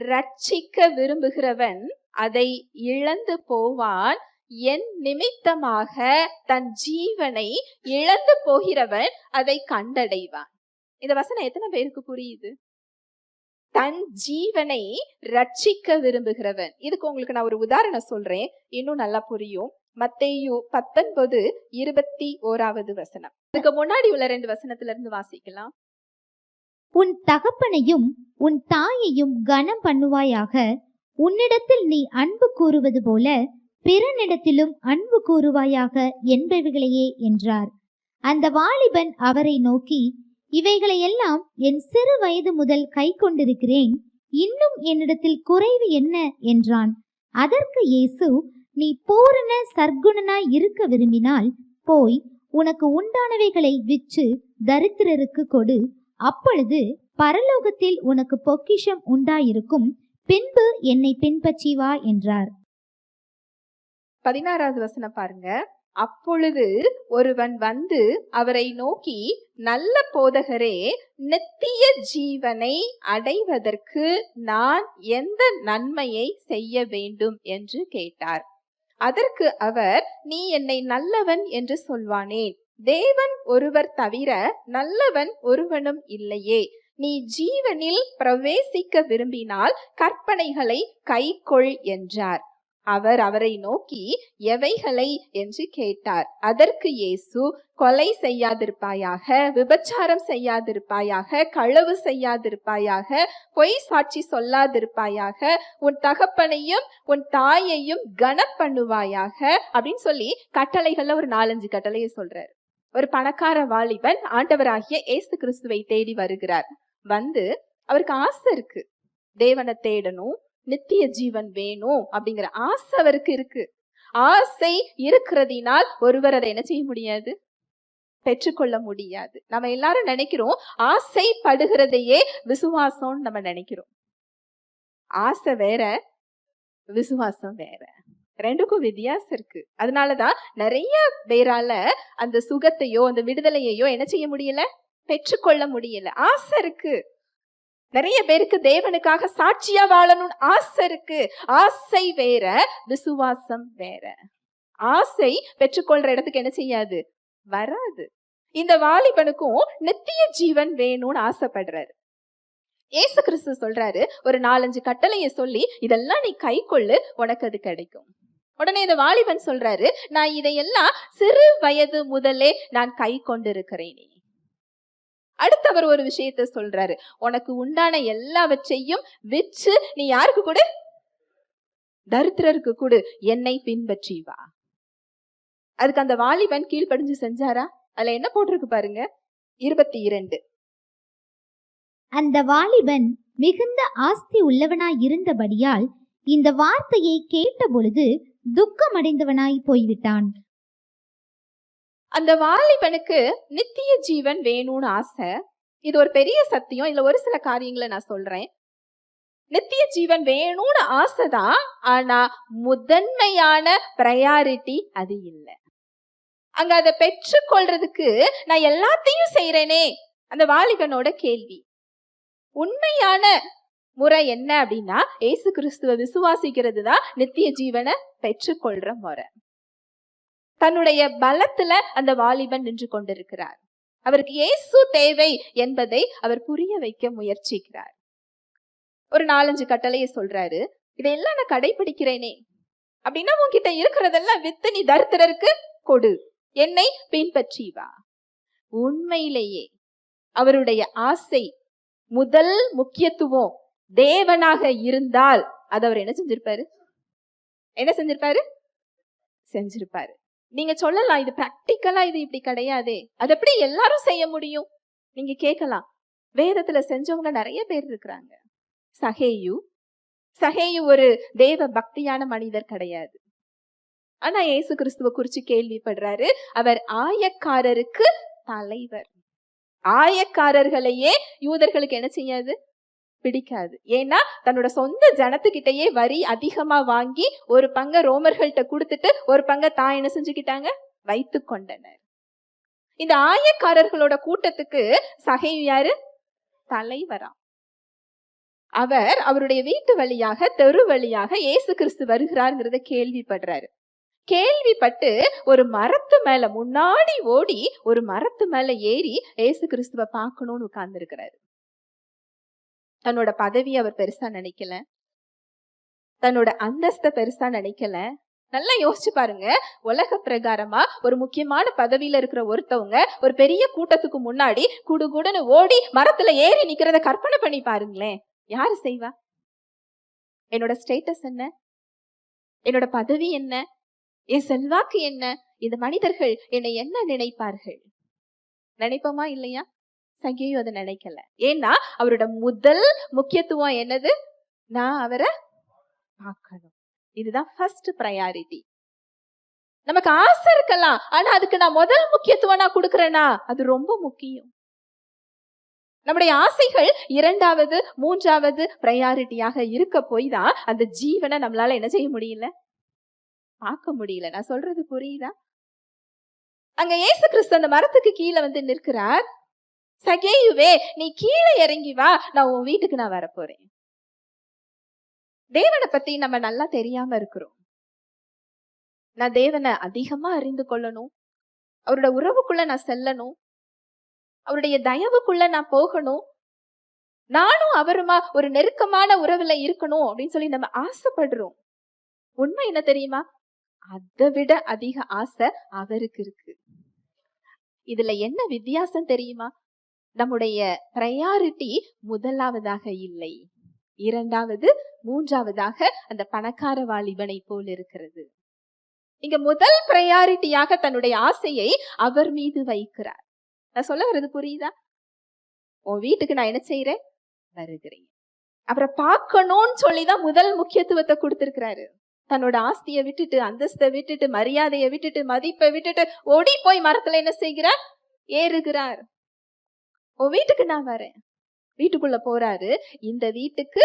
ரட்சிக்க விரும்புகிறவன் அதை இழந்து போவான். என் நிமித்தமாக தன் ஜீவனை இழந்து போகிறவன் அதை கண்டடைவான். இந்த வசனம் எத்தனை பேருக்கு புரியுது? தன் ஜீவனை ரட்சிக்க விரும்புகிறவன். இதுக்கு உங்களுக்கு நான் ஒரு உதாரணம் சொல்றேன், இன்னும் நல்லா புரியும். மத்தேயு 19:21 வசனம். இதுக்கு முன்னாடி உள்ள 2 வசனத்துல இருந்து வாசிக்கலாம். உன் தகப்பனையும் உன் தாயையும் கனம் பண்ணுவாயாக, உன்னிடத்தில் நீ அன்பு கூறுவது போல பிறனிடத்திலும் அன்பு கூறுவாயாக என்பவைகளையே என்றார். அந்த வாலிபன் அவரை நோக்கி, இவைகளையெல்லாம் என் சிறு வயது முதல் கை கொண்டிருக்கிறேன், இன்னும் என்னிடத்தில் குறைவு என்ன என்றான். அதற்கு இயேசு, நீ பூரண சர்க்குணனாய் இருக்க விரும்பினால் போய் உனக்கு உண்டானவைகளை விற்று தரித்திரருக்கு கொடு, அப்பொழுது பரலோகத்தில் உனக்கு பொக்கிஷம் உண்டாயிருக்கும், பின்பு என்னை பின்பற்றி வா என்றார். 16வது வசனம் பாருங்க. அப்பொழுது ஒருவன் வந்து அவரை நோக்கி, நல்ல போதகரே, நித்திய ஜீவனை அடைவதற்கு நான் எந்த நன்மையை செய்ய வேண்டும் என்று கேட்டார். அதற்கு அவர், நீ என்னை நல்லவன் என்று சொல்வானேன்? தேவன் ஒருவர் தவிர நல்லவன் ஒருவனும் இல்லையே. நீ ஜீவனில் பிரவேசிக்க விரும்பினால் கற்பனைகளை கைக்கொள் என்றார். அவர் அவரை நோக்கி, எவைகளை என்று கேட்டார். அதற்கு இயேசு, கொலை செய்யாதிருப்பாயாக, விபச்சாரம் செய்யாதிருப்பாயாக, களவு செய்யாதிருப்பாயாக, பொய் சாட்சி சொல்லாதிருப்பாயாக, உன் தகப்பனையும் உன் தாயையும் கனம் பண்ணுவாயாக அப்படின்னு சொல்லி கட்டளைகள்ல ஒரு 4-5 கட்டளையை சொல்றாரு. ஒரு பணக்கார வாலிபன் ஆண்டவராகிய இயேசு கிறிஸ்துவை தேடி வருகிறார். வந்து அவருக்கு ஆசை இருக்கு, தேவனை தேடணும், நித்திய ஜீவன் வேணும் அப்படிங்கிற ஆசை அவருக்கு இருக்கு. ஆசை இருக்கிறதினால் ஒருவர் அதை என்ன செய்ய முடியாது? பெற்றுக்கொள்ள முடியாது. நம்ம எல்லாரும் நினைக்கிறோம், ஆசைப்படுகிறதையே விசுவாசம் நம்ம நினைக்கிறோம். ஆசை வேற, விசுவாசம் வேற, ரெண்டுக்கும் வித்தியாசம் இருக்கு. அதனாலதான் நிறைய பேரால அந்த சுகத்தையோ அந்த விடுதலையையோ என்ன செய்ய முடியல, பெற்றுக்கொள்ள முடியல. ஆசை இருக்கு. நிறைய பேருக்கு தேவனுக்காக சாட்சியா வாழணும்னு ஆசை இருக்கு. ஆசை வேற, விசுவாசம் வேற. ஆசை பெற்றுக்கொள்ற இடத்துக்கு என்ன செய்யாது, வராது. இந்த வாலிபனுக்கும் நித்திய ஜீவன் வேணும்னு ஆசைப்படுறாரு. இயேசு கிறிஸ்து சொல்றாரு, ஒரு 4-5 கட்டளையை சொல்லி இதெல்லாம் நீ கை கொள்ளு, உனக்கு அது கிடைக்கும். உடனே இந்த வாலிபன் சொல்றாரு, நான் இதையெல்லாம் சிறு வயது முதலே நான் கை கொண்டிருக்கிறேனே. அடுத்தவர் ஒரு விஷயத்த சொல்றாரு, உனக்கு உண்டான எல்லாவற்றையும் விற்று நீ யாருக்கு கொடு? தரித்திரருக்கு கொடு, என்னை பின்பற்றி வா. அதுக்கு அந்த வாலிபன் கீழ்ப்படிஞ்சு செஞ்சாரா? அதுல என்ன போட்டிருக்கு பாருங்க, 22. அந்த வாலிபன் மிகுந்த ஆஸ்தி உள்ளவனாய் இருந்தபடியால் இந்த வார்த்தையை கேட்ட பொழுது துக்கமடைந்தவனாய் போய்விட்டான். அந்த வாலிபனுக்கு நித்திய ஜீவன் வேணும்னு ஆசை. இது ஒரு பெரிய சத்தியம். இதுல ஒரு சில காரியங்களை நான் சொல்றேன். நித்திய ஜீவன் வேணும்னு ஆசைதான், ஆனா முதன்மையான பிரையாரிட்டி அது இல்லை. அங்க அதை பெற்றுக்கொள்றதுக்கு நான் எல்லாத்தையும் செய்யறேனே, அந்த வாலிபனோட கேள்வி. உண்மையான முறை என்ன அப்படின்னா, இயேசு கிறிஸ்துவ விசுவாசிக்கிறது தான் நித்திய ஜீவனை பெற்றுக்கொள்ற முறை. தன்னுடைய பலத்துல அந்த வாலிபன் நின்று கொண்டிருக்கிறார். அவருக்கு இயேசு தேவை என்பதை அவர் புரிய வைக்க முயற்சிக்கிறார். ஒரு 4-5 கட்டளையை சொல்றாரு, இதையெல்லாம் நான் கடைபிடிக்கிறேனே அப்படின்னா, உன்கிட்ட இருக்கிறதெல்லாம் வித்து நீ தரித்திரருக்கு கொடு, என்னை பின்பற்றி வா. உண்மையிலேயே அவருடைய ஆசை, முதல் முக்கியத்துவம் தேவனாக இருந்தால் அது அவர் என்ன செஞ்சிருப்பாரு? செஞ்சிருப்பாரு. நீங்க சொல்லலாம், இது பிராக்டிக்கலா இது இப்படி கிடையாதே, அது எப்படி எல்லாரும் செய்ய முடியும்? நீங்க கேட்கலாம். வேதத்துல செஞ்சவங்க நிறைய பேர் இருக்கிறாங்க. சகேயு ஒரு தேவ பக்தியான மனிதர் கிடையாது. ஆனா இயேசு கிறிஸ்துவ குறிச்சு கேள்விப்படுறாரு. அவர் ஆயக்காரருக்கு தலைவர். ஆயக்காரர்களையே யூதர்களுக்கு என்ன செய்யாது, பிடிக்காது. ஏன்னா தன்னோட சொந்த ஜனத்துக்கிட்டயே வரி அதிகமா வாங்கி ஒரு பங்க ரோமர்கள்ட்ட கொடுத்துட்டு ஒரு பங்க தான் என்ன செஞ்சுக்கிட்டாங்க, வைத்து கொண்டனர். இந்த ஆயக்காரர்களோட கூட்டத்துக்கு சகேயு யாரு? தலைவரா. அவர் அவருடைய வீட்டு வழியாக, தெரு வழியாக இயேசு கிறிஸ்து வருகிறாருங்கிறத கேள்விப்படுறாரு. கேள்விப்பட்டு ஒரு மரத்து மேல முன்னாடி ஓடி ஒரு மரத்து மேல ஏறி இயேசு கிறிஸ்துவ பார்க்கணும்னு உட்கார்ந்து இருக்கிறாரு. தன்னோட பதவி அவர் பெருசா நினைக்கல, தன்னோட அந்தஸ்த பெருசா நினைக்கல. நல்லா யோசிச்சு பாருங்க, உலக பிரகாரமா ஒரு முக்கியமான பதவியில இருக்கிற ஒருத்தவங்க ஒரு பெரிய கூட்டத்துக்கு முன்னாடி குடுகுடுன்னு ஓடி மரத்துல ஏறி நிக்கிறத கற்பனை பண்ணி பாருங்களேன். யாரு செய்வா? என்னோட ஸ்டேட்டஸ் என்ன, என்னோட பதவி என்ன, என் செல்வாக்கு என்ன, இந்த மனிதர்கள் என்னை என்ன நினைப்பார்கள்? நினைப்போமா இல்லையா? சகேயு அதை நினைக்கல. ஏன்னா அவரோட முதல் முக்கியத்துவம் என்னது? நான் அவரை பார்க்கணும். இதுதான் ஃபர்ஸ்ட் பிரையாரிட்டி. நமக்கு ஆசை இருக்கலாம், ஆனா அதுக்கு நான் முதல் முக்கியத்துவம் நான் கொடுக்கறேனா, அது ரொம்ப முக்கியம். நம்முடைய ஆசைகள் இரண்டாவது மூன்றாவது பிரையாரிட்டியாக இருக்க போய் தான் அந்த ஜீவனை நம்மளால என்ன செய்ய முடியல, பார்க்க முடியல. நான் சொல்றது புரியுதா? அங்க இயேசு கிறிஸ்து அந்த மரத்துக்கு கீழே வந்து நிற்கிறார். சகேயுவே, நீ கீழே இறங்கி வா, நான் உன் வீட்டுக்கு நான் வரப்போறேன். தேவனை பத்தி நம்ம நல்லா தெரியாம இருக்கிறோம். நான் தேவனை அதிகமா அறிந்து கொள்ளணும், அவரோட உறவுக்குள்ள நான் செல்லணும், அவருடைய தயவுக்குள்ள நான் போகணும், நானும் அவருமா ஒரு நெருக்கமான உறவுல இருக்கணும் அப்படின்னு சொல்லி நம்ம ஆசைப்படுறோம். உண்மை என்ன தெரியுமா? அதை விட அதிக ஆசை அவருக்கு இருக்கு. இதுல என்ன வித்தியாசம் தெரியுமா? நம்முடைய பிரையாரிட்டி முதலாவதாக இல்லை, இரண்டாவது மூன்றாவதாக அந்த பணக்கார வாலிபனை போல் இருக்கிறது. இங்க முதல் பிரையாரிட்டியாக தன்னுடைய ஆசையை அவர் மீது வைக்கிறார். நான் சொல்ல வர்றது புரியுதா? உன் வீட்டுக்கு நான் என்ன செய்யறேன்? வருகிறேன். அவரை பார்க்கணும்னு சொல்லிதான் முதல் முக்கியத்துவத்தை கொடுத்திருக்கிறாரு. தன்னோட ஆஸ்தியை விட்டுட்டு, அந்தஸ்தை விட்டுட்டு, மரியாதையை விட்டுட்டு, மதிப்பை விட்டுட்டு ஓடி போய் மரத்துல என்ன செய்கிறார்? ஏறுகிறார். உன் வீட்டுக்கு நான் வரேன். வீட்டுக்குள்ள போறாரு. இந்த வீட்டுக்கு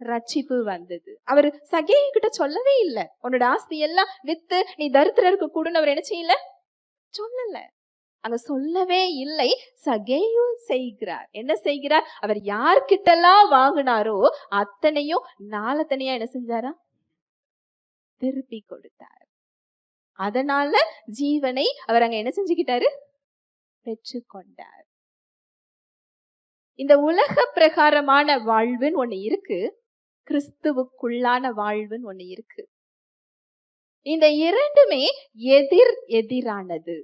ரட்சிப்பு வந்தது. அவர் சகேயு கிட்ட சொல்லவே இல்லை, உன்னோட ஆஸ்தி எல்லாம் வித்து நீ தரித்திரருக்கு கூடுன்னு அவர் என்ன செய்யல, சொல்லல. அங்க சொல்லவே இல்லை. சகேயு செய்கிறார். என்ன செய்கிறார்? அவர் யார்கிட்டலாம் வாங்கினாரோ அத்தனையும் நாளத்தனையா என்ன செஞ்சாரா? திருப்பி கொடுத்தார். அதனால ஜீவனை அவர் அங்க என்ன செஞ்சுக்கிட்டாரு? பெற்றுக்கொண்டார். இந்த உலக பிரகாரமான வாழ்வுன்னு ஒண்ணு இருக்கு, கிறிஸ்துவுக்குள்ளான வாழ்வுன்னு ஒண்ணு இருக்கு. இந்த இரண்டுமே எதிரானது.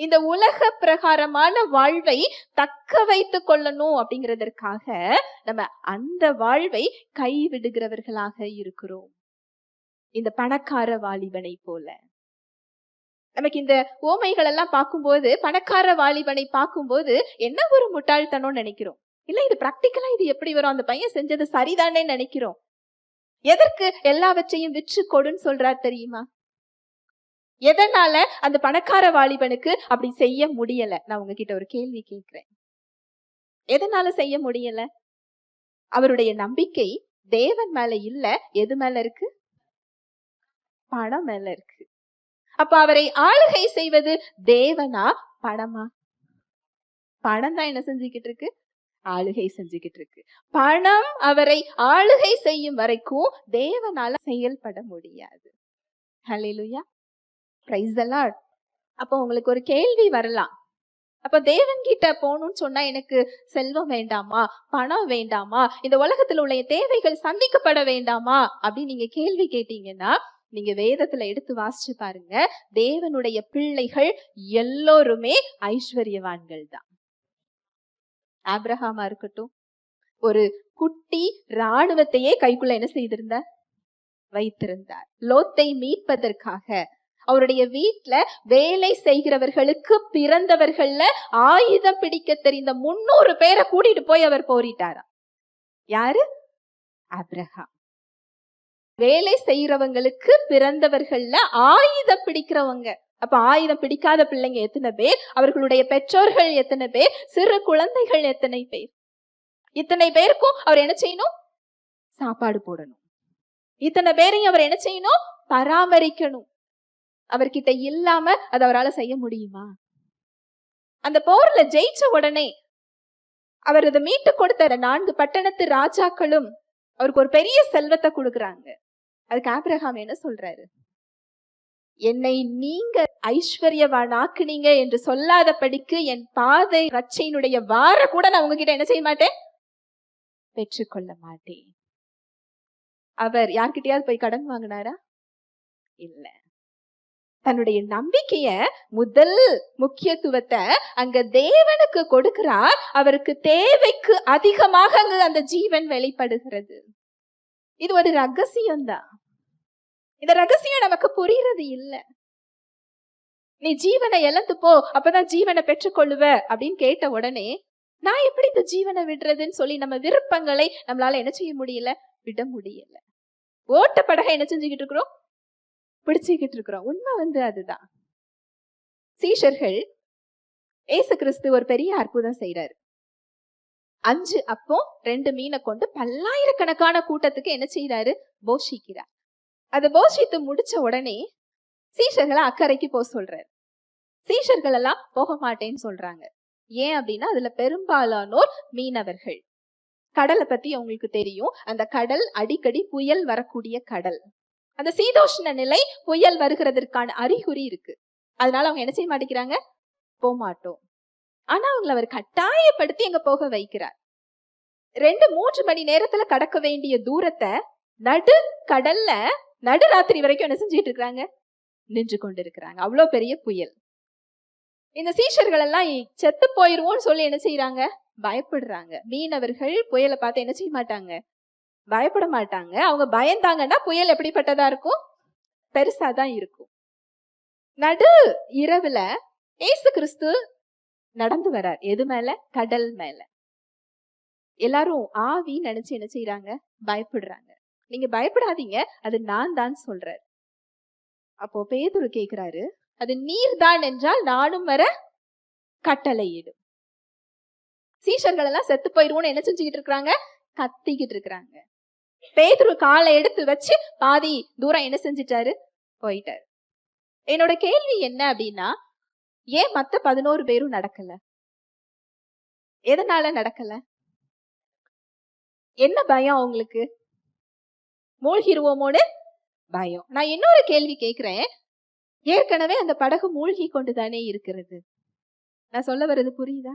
இந்த உலக பிரகாரமான வாழ்வை தக்க வைத்துக் கொள்ளணும் அப்படிங்கிறதற்காக நம்ம அந்த வாழ்வை கைவிடுகிறவர்களாக இருக்கிறோம். இந்த பணக்கார வாலிபனை போல. நமக்கு இந்த ஓமைகள் எல்லாம் பார்க்கும்போது, பணக்கார வாலிபனை பார்க்கும்போது என்ன ஒரு முட்டாள்தனம் நினைக்கிறோம். இல்ல, இது பிராக்டிக்கலா இது எப்படி வரும், அந்த பையன் செஞ்சது சரிதானே நினைக்கிறோம். எதற்கு எல்லாவற்றையும் விற்று கொடுன்னு சொல்றார் தெரியுமா? எதனால அந்த பணக்கார வாலிபனுக்கு அப்படி செய்ய முடியல? நான் உங்ககிட்ட ஒரு கேள்வி கேட்கிறேன். எதனால செய்ய முடியல? அவருடைய நம்பிக்கை தேவன் மேல இல்ல, எது மேல இருக்கு? பணம் மேல இருக்கு. அப்ப அவரை ஆளுகை செய்வது தேவனா பணமா? பணம் தான் என்ன செஞ்சுக்கிட்டு இருக்கு? ஆளுகை செஞ்சுக்கிட்டு இருக்கு. பணம் அவரை ஆளுகை செய்யும் வரைக்கும் தேவனால செயல்பட முடியாது. ஹல்லேலூயா, பிரைஸ் தி லார்ட். அப்போ உங்களுக்கு ஒரு கேள்வி வரலாம், அப்ப தேவன் கிட்ட போகணும்னு சொன்னா எனக்கு செல்வம் வேண்டாமா, பணம் வேண்டாமா, இந்த உலகத்துல உள்ள தேவைகள் சந்திக்கப்பட வேண்டாமா அப்படின்னு நீங்க கேள்வி கேட்டீங்கன்னா, நீங்க வேதத்துல எடுத்து வாசிச்சு பாருங்க, தேவனுடைய பிள்ளைகள் எல்லோருமே ஐஸ்வர்யவான்கள் தான். ஆபிரகாமா இருக்கட்டும், ஒரு குட்டி ராணுவத்தையே கைக்குள்ள என்ன செய்திருந்தார்? வைத்திருந்தார். லோத்தை மீட்பதற்காக அவருடைய வீட்டுல வேலை செய்கிறவர்களுக்கு பிறந்தவர்கள்ல ஆயுதம் பிடிக்க தெரிந்த 300 பேரை கூட்டிட்டு போய் அவர் போரிட்டாராம். யாரு? ஆபிரகாம். வேலை செய்யறவங்களுக்கு பிறந்தவர்கள்ல ஆயுதம் பிடிக்கிறவங்க. அப்ப ஆயுதம் பிடிக்காத பிள்ளைங்க எத்தனை பேர்? அவர்களுடைய பெற்றோர்கள் எத்தனை பேர்? சிறு குழந்தைகள் எத்தனை பேர்? இத்தனை பேருக்கும் அவர் என்ன செய்யணும்? சாப்பாடு போடணும். இத்தனை பேரையும் அவர் என்ன செய்யணும்? பராமரிக்கணும். அவர்கிட்ட இல்லாம அதை அவரால் செய்ய முடியுமா? அந்த போர்ல ஜெயிச்ச உடனே அவர் அதை மீட்டு கொடுத்த 4 பட்டணத்து ராஜாக்களும் அவருக்கு ஒரு பெரிய செல்வத்தை கொடுக்குறாங்க. அதுக்கு ஆபிரகாம் என்ன சொல்றாரு? என்னை நீங்க ஐஸ்வர்யவானாக்குனீங்க என்று சொல்லாதபடிக்கு என் பாதை ரட்சையினுடைய வார கூட நான் உங்ககிட்ட என்ன செய்ய மாட்டேன், பெற்றுக்கொள்ள மாட்டேன். அவர் யார்கிட்டயாவது போய் கடன் வாங்கினாரா? இல்ல. தன்னுடைய நம்பிக்கைய முதல் முக்கியத்துவத்தை அங்க தேவனுக்கு கொடுக்கிறார். அவருக்கு தேவைக்கு அதிகமாக அங்கு அந்த ஜீவன் வெளிப்படுகிறது. இது ஒரு ரகசியம்தான். இந்த ரகசியம் நமக்கு புரிகிறது இல்ல. நீ ஜீவனை இழந்து போ, அப்பதான் ஜீவனை பெற்றுக்கொள்ளுவ அப்படின்னு கேட்ட உடனே நான் எப்படி இந்த ஜீவனை விடுறதுன்னு சொல்லி நம்ம விருப்பங்களை நம்மளால என்ன செய்ய முடியல, விட முடியல. ஓட்ட படகை என்ன செஞ்சுக்கிட்டு இருக்கிறோம், பிடிச்சுக்கிட்டு இருக்கிறோம். உண்மை அதுதான். சீஷர்கள் ஏசு கிறிஸ்து ஒரு பெரிய அற்புதம் செய்யறாரு. 5 அப்பம் 2 மீனை கொண்டு பல்லாயிரக்கணக்கான கூட்டத்துக்கு என்ன செய்யறாரு, போஷிக்கிறார். அதை போஷித்து முடிச்ச உடனே சீஷர்களை அக்கறைக்கு போக சொல்றாரு. சீஷர்கள் எல்லாம் போக மாட்டேன்னு சொல்றாங்க. ஏன் அப்படின்னா அதுல பெரும்பாலானோர் மீனவர்கள். கடலை பத்தி அவங்களுக்கு தெரியும். அந்த கடல் அடிக்கடி புயல் வரக்கூடிய கடல். அந்த சீதோஷ்ண நிலை புயல் வருகிறதற்கான அறிகுறி இருக்கு. அதனால அவங்க என்ன செய்ய மாட்டேங்கிறாங்க, போக மாட்டோம். ஆனா அவங்களை அவர் கட்டாயப்படுத்தி எங்க போக வைக்கிறார். 2-3 மணி நேரத்துல கடக்க வேண்டிய தூரத்தை நடு கடல்ல நடுராத்திரி வரைக்கும் என்ன செஞ்சுட்டு இருக்கிறாங்க, நின்று கொண்டு இருக்கிறாங்க. அவ்வளவு பெரிய புயல். இந்த சீஷர்கள் எல்லாம் செத்து போயிருவோம்னு சொல்லி என்ன செய்யறாங்க, பயப்படுறாங்க. மீனவர்கள் புயலை பார்த்து என்ன செய்ய மாட்டாங்க, பயப்பட மாட்டாங்க. அவங்க பயந்தாங்கன்னா புயல் எப்படிப்பட்டதா இருக்கும், பெருசாதான் இருக்கும். நடு இரவுல ஏசு கிறிஸ்து நடந்து வரார். எது மேல, கடல் மேல. எல்லாரும் ஆவி நினைச்சு என்ன செய்யறாங்க, பயப்படுறாங்க. நீங்க பயப்படாதீங்க, அது நான் தான் சொல்றார். அப்போ பேதுரு கேக்குறாரு, அது நீர் தான் என்றால் நானும் வர கட்டளையிடும். சீஷர்கள் எல்லாம் செத்து போயிருவோம்னு என்ன செஞ்சுக்கிட்டு இருக்காங்க, கத்திக்கிட்டு இருக்கிறாங்க. பேதுரு காலை எடுத்து வச்சு பாதி தூரம் என்ன செஞ்சிட்டாரு, போயிட்டாரு. என்னோட கேள்வி என்ன அப்படின்னா, ஏன் மத்த 11 பேரும் நடக்கல? எதனால நடக்கல? என்ன பயம் அவங்களுக்கு? மூழ்கிருவோமோடு பயம். நான் இன்னொரு கேள்வி கேட்கிறேன். ஏற்கனவே அந்த படகு மூழ்கி கொண்டுதானே இருக்கிறது. நான் சொல்ல வர்றது புரியுதா?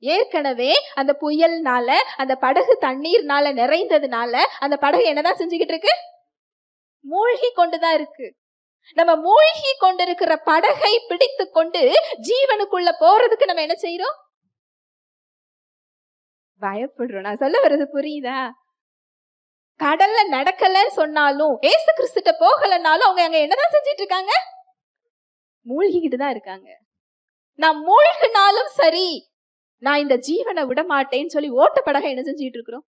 ஏற்கனவே அந்த புயல்னால, அந்த படகு தண்ணீர்னால நிறைந்ததுனால அந்த படகு என்னதான் செஞ்சுக்கிட்டு இருக்கு, மூழ்கி கொண்டுதான் இருக்கு. நம்ம மூழ்கி கொண்டிருக்கிற படகை பிடித்து கொண்டு ஜீவனுக்குள்ள போறதுக்கு நம்ம என்ன செய்யறோம், பயப்படுறோம். நான் சொல்ல வர்றது புரியுதா? கடல்ல நடக்கலன்னு சொன்னாலும், ஏசு கிறிஸ்துட்ட போகலன்னாலும் அவங்க அங்க என்னதான் செஞ்சிட்டு இருக்காங்க, மூழ்கிக்கிட்டு தான் இருக்காங்க. நான் மூழ்கினாலும் சரி, நான் இந்த ஜீவனை விட மாட்டேன்னு சொல்லி ஓட்ட படகை என்ன செஞ்சிட்டு இருக்கிறோம்,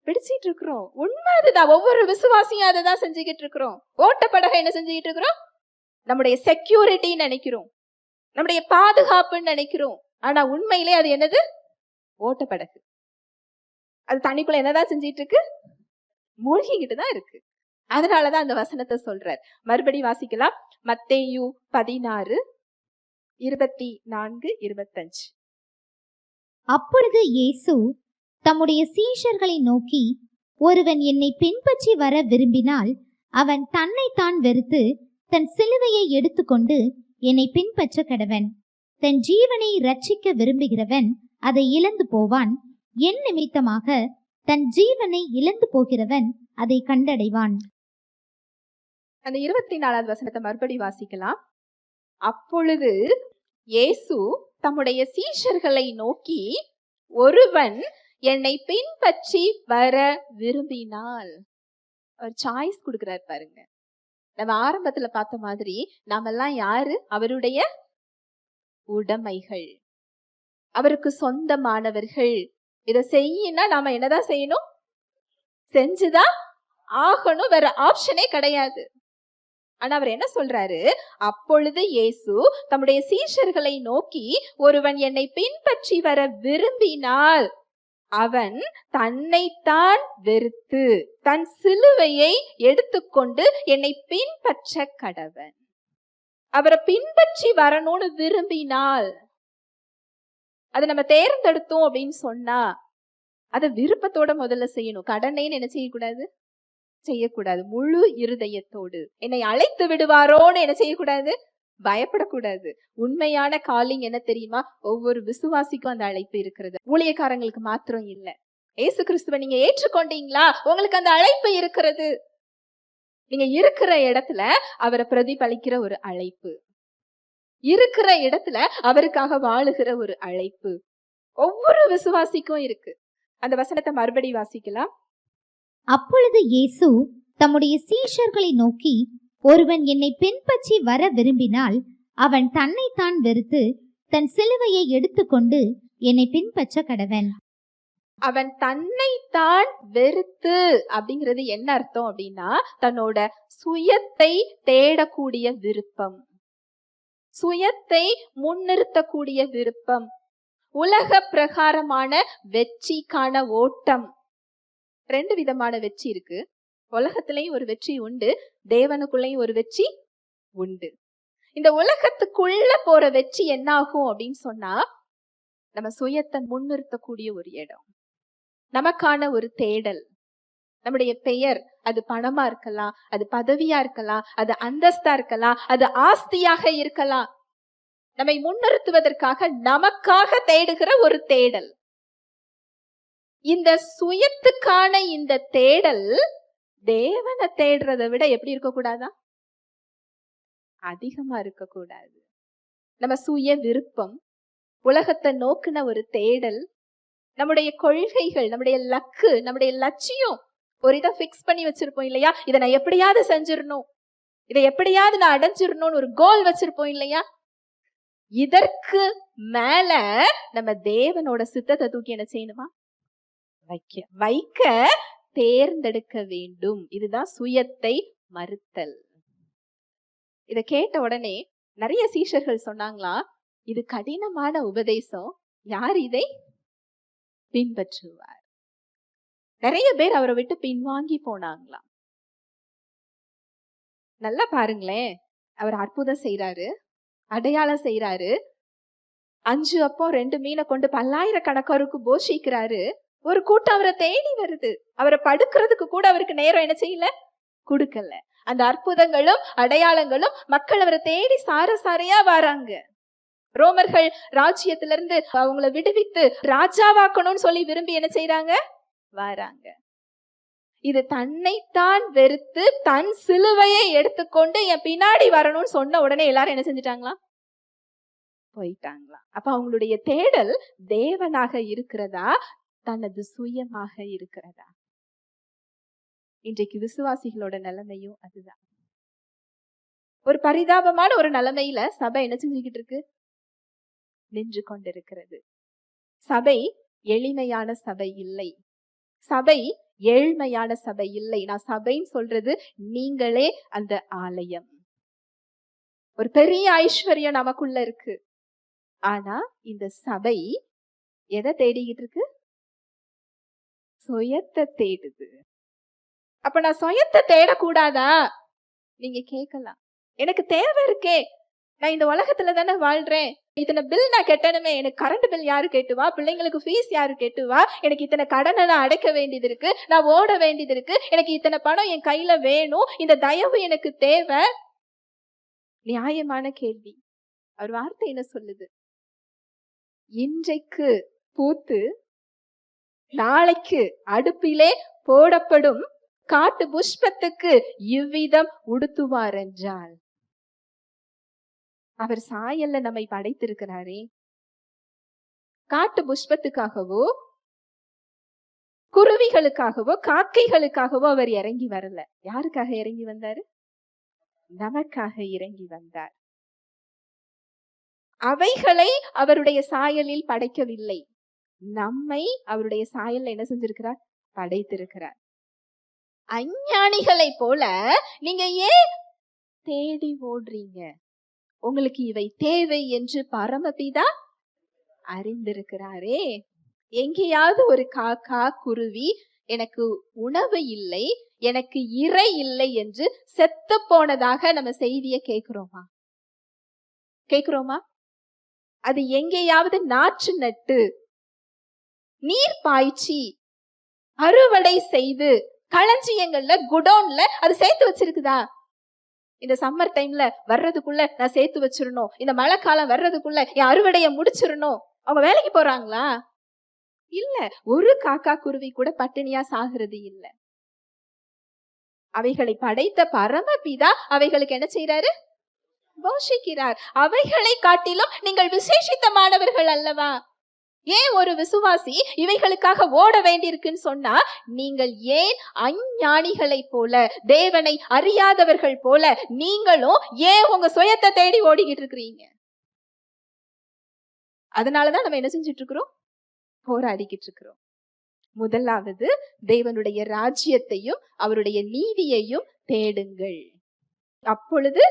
பிடிச்சிட்டு இருக்கிறோம். உண்மை அதுதான். ஒவ்வொரு விசுவாசியும் அதை தான் செஞ்சுக்கிட்டு இருக்கிறோம். ஓட்ட படகை என்ன செஞ்சுக்கிட்டு இருக்கிறோம், நம்முடைய செக்யூரிட்டின்னு நினைக்கிறோம், நம்முடைய பாதுகாப்புன்னு நினைக்கிறோம். ஆனா உண்மையிலே அது என்னது, ஓட்ட படகு. அது தண்ணிக்குள்ள என்னதான் செஞ்சிட்டு இருக்கு, மூழ்கிக்கிட்டு தான் இருக்கு. அதனாலதான் அந்த வசனத்தை சொல்றார். மறுபடி வாசிக்கலாம். மத்தேயு 16:24-25. அப்பொழுது இயேசு தம்முடைய சீஷர்களை நோக்கி, ஒருவன் என்னை பின்பற்றி வர விரும்பினால் அவன் தன்னைத்தான் வெறுத்து தன் சிலுவையை எடுத்துக்கொண்டு என்னை பின்பற்ற கடவன். தன் ஜீவனை ரட்சிக்க விரும்புகிறவன் அதை இழந்து போவான். என் நிமித்தமாக தன் ஜீவனை இழந்து போகிறவன் அதை கண்டடைவான். அந்த 24வது வசனத்தை மறுபடி வாசிக்கலாம். அப்பொழுது இயேசு தம்முடைய சீஷர்களை நோக்கி, ஒருவன் என்னை பின்பற்றி வர விரும்பினால், ஒரு சாய்ஸ் கொடுக்கிறார் பாருங்க. நம்ம ஆரம்பத்துல பார்த்த மாதிரி நாமெல்லாம் யாரு, அவருடைய உடைமைகள், அவருக்கு சொந்தமானவர்கள். இதை செய்யினா நாம என்னதான் செய்யணும், செஞ்சுதான் ஆகணும், வேற ஆப்ஷனே கிடையாது. ஆனா அவர் என்ன சொல்றாரு, அப்பொழுது இயேசு தம்முடைய சீஷர்களை நோக்கி, ஒருவன் என்னை பின்பற்றி வர விரும்பினால் அவன் தன்னைத்தான் வெறுத்து தன் சிலுவையை எடுத்துக்கொண்டு என்னை பின்பற்ற கடவன். அவரை பின்பற்றி வரணும்னு விரும்பினால், அதை நம்ம தேர்ந்தெடுத்தோம் அப்படின்னு சொன்னா அதை விருப்பத்தோட முதல்ல செய்யணும். கடனைன்னு என்ன செய்யக்கூடாது? செய்யக்கூடாது. முழு இருதயத்தோடு. என்னை அழைத்து விடுவாரோன்னு என்ன செய்யக்கூடாது? பயப்படக்கூடாது. உண்மையான காலிங் என்ன தெரியுமா? ஒவ்வொரு விசுவாசிக்கும் அந்த அழைப்பு இருக்கிறது. ஊழியக்காரங்களுக்கு மாத்திரம் இல்ல. இயேசு கிறிஸ்துவை நீங்க ஏற்றுக்கொண்டீங்களா? உங்களுக்கு அந்த அழைப்பு இருக்கிறது. நீங்க இருக்கிற இடத்துல அவரை பிரதிபலிக்கிற ஒரு அழைப்பு, இருக்கிற இடத்துல அவருக்காக வாழுகிற ஒரு அழைப்பு ஒவ்வொரு விசுவாசிக்கும் இருக்கு. அந்த வசனத்தை மறுபடி வாசிக்கலாம். அப்பொழுது இயேசு தம்முடைய சீஷர்களை நோக்கி, ஒருவன் என்னை பின்பற்றி வர விரும்பினால் அவன் தன்னைத்தான் வெறுத்து தன் சிலுவையை எடுத்துக்கொண்டு என்னை பின்பற்ற கடவன். அவன் தன்னைத்தான் வெறுத்து அப்படிங்கிறது என்ன அர்த்தம் அப்படின்னா, தன்னோட சுயத்தை தேடக்கூடிய விருப்பம், சுயத்தை முன்னிறுத்தக்கூடிய விருப்பம், உலக பிரகாரமான வெற்றிக்கான ஓட்டம். 2 விதமான வெற்றி இருக்கு. உலகத்திலையும் ஒரு வெற்றி உண்டு, தேவனுக்குள்ளேயும் ஒரு வெற்றி உண்டு. இந்த உலகத்துக்குள்ள போற வெற்றி என்ன ஆகும் அப்படின்னு சொன்னா, நம்ம சுயத்தை முன்னிறுத்தக்கூடிய ஒரு இடம், நமக்கான ஒரு தேடல், நம்முடைய பெயர், அது பணமா இருக்கலாம், அது பதவியா இருக்கலாம், அது அந்தஸ்தா இருக்கலாம், அது ஆஸ்தியாக இருக்கலாம். நம்மை முன்னிறுத்துவதற்காக நமக்காக தேடுகிற ஒரு தேடல். இந்த சுயத்துக்கான இந்த தேடல் தேவனை தேடுறதை விட எப்படி இருக்கக்கூடாதா? அதிகமா இருக்கக்கூடாது. நம்ம சுய விருப்பம், உலகத்தை நோக்கின ஒரு தேடல், நம்முடைய கொள்கைகள், நம்முடைய லக்கு, நம்முடைய லட்சியம், ஒரு இதை பிக்ஸ் பண்ணி வச்சிருப்போம் இல்லையா? இதை நான் எப்படியாவது செஞ்சிடணும், இதை எப்படியாவது நான் அடைஞ்சிடணும்னு ஒரு கோல் வச்சிருப்போம் இல்லையா? இதற்கு மேல நம்ம தேவனோட சித்தத்தை தூக்கி என்ன செய்யணுமா? வைக்க தேர்ந்தெடுக்க வேண்டும். இதுதான் சுயத்தை மறுத்தல். இத கேட்ட உடனே நிறைய சீஷர்கள் சொன்னாங்களா, இது கடினமான உபதேசம், யார் இதை பின்பற்றுவார்? நிறைய பேர் அவரை விட்டு பின்வாங்கி போனாங்களாம். நல்லா பாருங்களேன், அவர் அற்புதம் செய்யறாரு, அடையாளம் செய்யறாரு, 5 அப்பம் 2 மீனை கொண்டு பல்லாயிரக்கணக்காருக்கு போஷிக்கிறாரு. ஒரு கூட்டம் அவரை தேடி வருது. அவரை படுக்கிறதுக்கு கூட அவருக்கு நேரம் என்ன செய்யல, கொடுக்கல. அந்த அற்புதங்களும் அடையாளங்களும் மக்கள் அவரை தேடி சாரையா வராங்க. ரோமர்கள் ராஜ்யத்திலிருந்து அவங்கள விடுவித்து ராஜாவாக்கணும்னு சொல்லி விரும்பி என்ன செய்யறாங்க, வராங்க. இது தன்னைத்தான் வெறுத்து தன் சிலுவையை எடுத்துக்கொண்டு என் பின்னாடி வரணும்னு சொன்ன உடனே எல்லாரும் என்ன செஞ்சிட்டாங்களா, போயிட்டாங்களா. அப்ப அவங்களுடைய தேடல் தேவனாக இருக்கிறதா, தனது சுயமாக இருக்கிறதா? இன்றைக்கு விசுவாசிகளோட நிலைமையும் அதுதான். ஒரு பரிதாபமான ஒரு நிலைமையில சபை என்ன செஞ்சுக்கிட்டு இருக்கு, நின்று கொண்டிருக்கிறது. சபை எளிமையான சபை இல்லை, சபை ஏழ்மையான சபை இல்லை. நான் சபைன்னு சொல்றது நீங்களே அந்த ஆலயம். ஒரு பெரிய ஐஸ்வர்யம் நமக்குள்ள இருக்கு. ஆனா இந்த சபை எதை தேடிக்கிட்டு இருக்கு? சுயத்தை தேடுது. அப்ப நான் சுயத்தை தேடக்கூடாதா? நீங்க கேட்கலாம். எனக்கு தேவை இருக்கே, நான் இந்த உலகத்துல தானே வாழ்றேன், இத்தனை பில் நான் கட்டணுமே, எனக்கு கரண்ட் பில் யாரு கேட்டுவா, பிள்ளைங்களுக்கு ஃபீஸ் யாரு கேட்டுவா, எனக்கு இத்தனை கடனை நான் அடைக்க வேண்டியது இருக்கு, நான் ஓட வேண்டியது இருக்கு, எனக்கு இத்தனை பணம் என் கையில வேணும், இந்த தயவு எனக்கு தேவை. நியாயமான கேள்வி. அவர் வார்த்தை என்ன சொல்லுது? இன்றைக்கு பூத்து நாளைக்கு அடுப்பிலே போடப்படும் காட்டு புஷ்பத்துக்கு இவ்விதம் உடுத்துவார் என்றால், அவர் சாயல்ல நம்மை படைத்திருக்கிறாரே. காட்டு புஷ்பத்துக்காகவோ குருவிகளுக்காகவோ காக்கைகளுக்காகவோ அவர் இறங்கி வரல. யாருக்காக இறங்கி வந்தாரு? நமக்காக இறங்கி வந்தார். அவைகளை அவருடைய சாயலில் படைக்கவில்லை, நம்மை அவருடைய சாயல்ல என்ன செஞ்சிருக்கிறார்? படைத்திருக்கிறார். அஞ்ஞானிகளை போல நீங்க ஏன் தேடி ஓடுறீங்க? உங்களுக்கு இவை தேவை என்று பரமபிதா அறிந்திருக்கிறாரே. எங்கேயாவது ஒரு காக்கா குருவி எனக்கு உணவு இல்லை, எனக்கு இறை இல்லை என்று செத்து போனதாக நம்ம செய்தியை கேட்கிறோமா? அது எங்கேயாவது நாற்று நட்டு நீர் பாய்ச்சி அறுவடை செய்து களஞ்சியங்கள்ல குடோன்ல அது சேர்த்து வச்சிருக்குதா? இந்த சம்மர் டைம்ல வர்றதுக்குள்ள நான் சேர்த்து வச்சிடணும், இந்த மழை காலம் வர்றதுக்குள்ள என் அறுவடைய முடிச்சிடணும், அவங்க வேலைக்கு போறாங்களா? இல்ல. ஒரு காக்கா குருவி கூட பட்டினியா சாகிறது இல்ல. அவைகளை படைத்த பரமபிதா அவைகளுக்கு என்ன செய்யறாரு? போஷிக்கிறார். அவைகளை காட்டிலும் நீங்கள் விசேஷித்தமானவர்கள் அல்லவா? ஏன் ஒரு விசுவாசி இவைகளுக்காக ஓட வேண்டியிருக்குன்னு சொன்னா, நீங்கள் ஏன் அஞ்ஞானிகளை போல, தேவனை அறியாதவர்கள் போல நீங்களும் ஏன் உங்க சுயத்தை தேடி ஓடிக்கிட்டு இருக்கிறீங்க? அதனாலதான் நம்ம என்ன செஞ்சிட்டு இருக்கிறோம்? போராடிக்கிட்டு இருக்கிறோம். முதலாவது தேவனுடைய ராஜ்யத்தையும் அவருடைய நீதியையும் தேடுங்கள், அப்பொழுது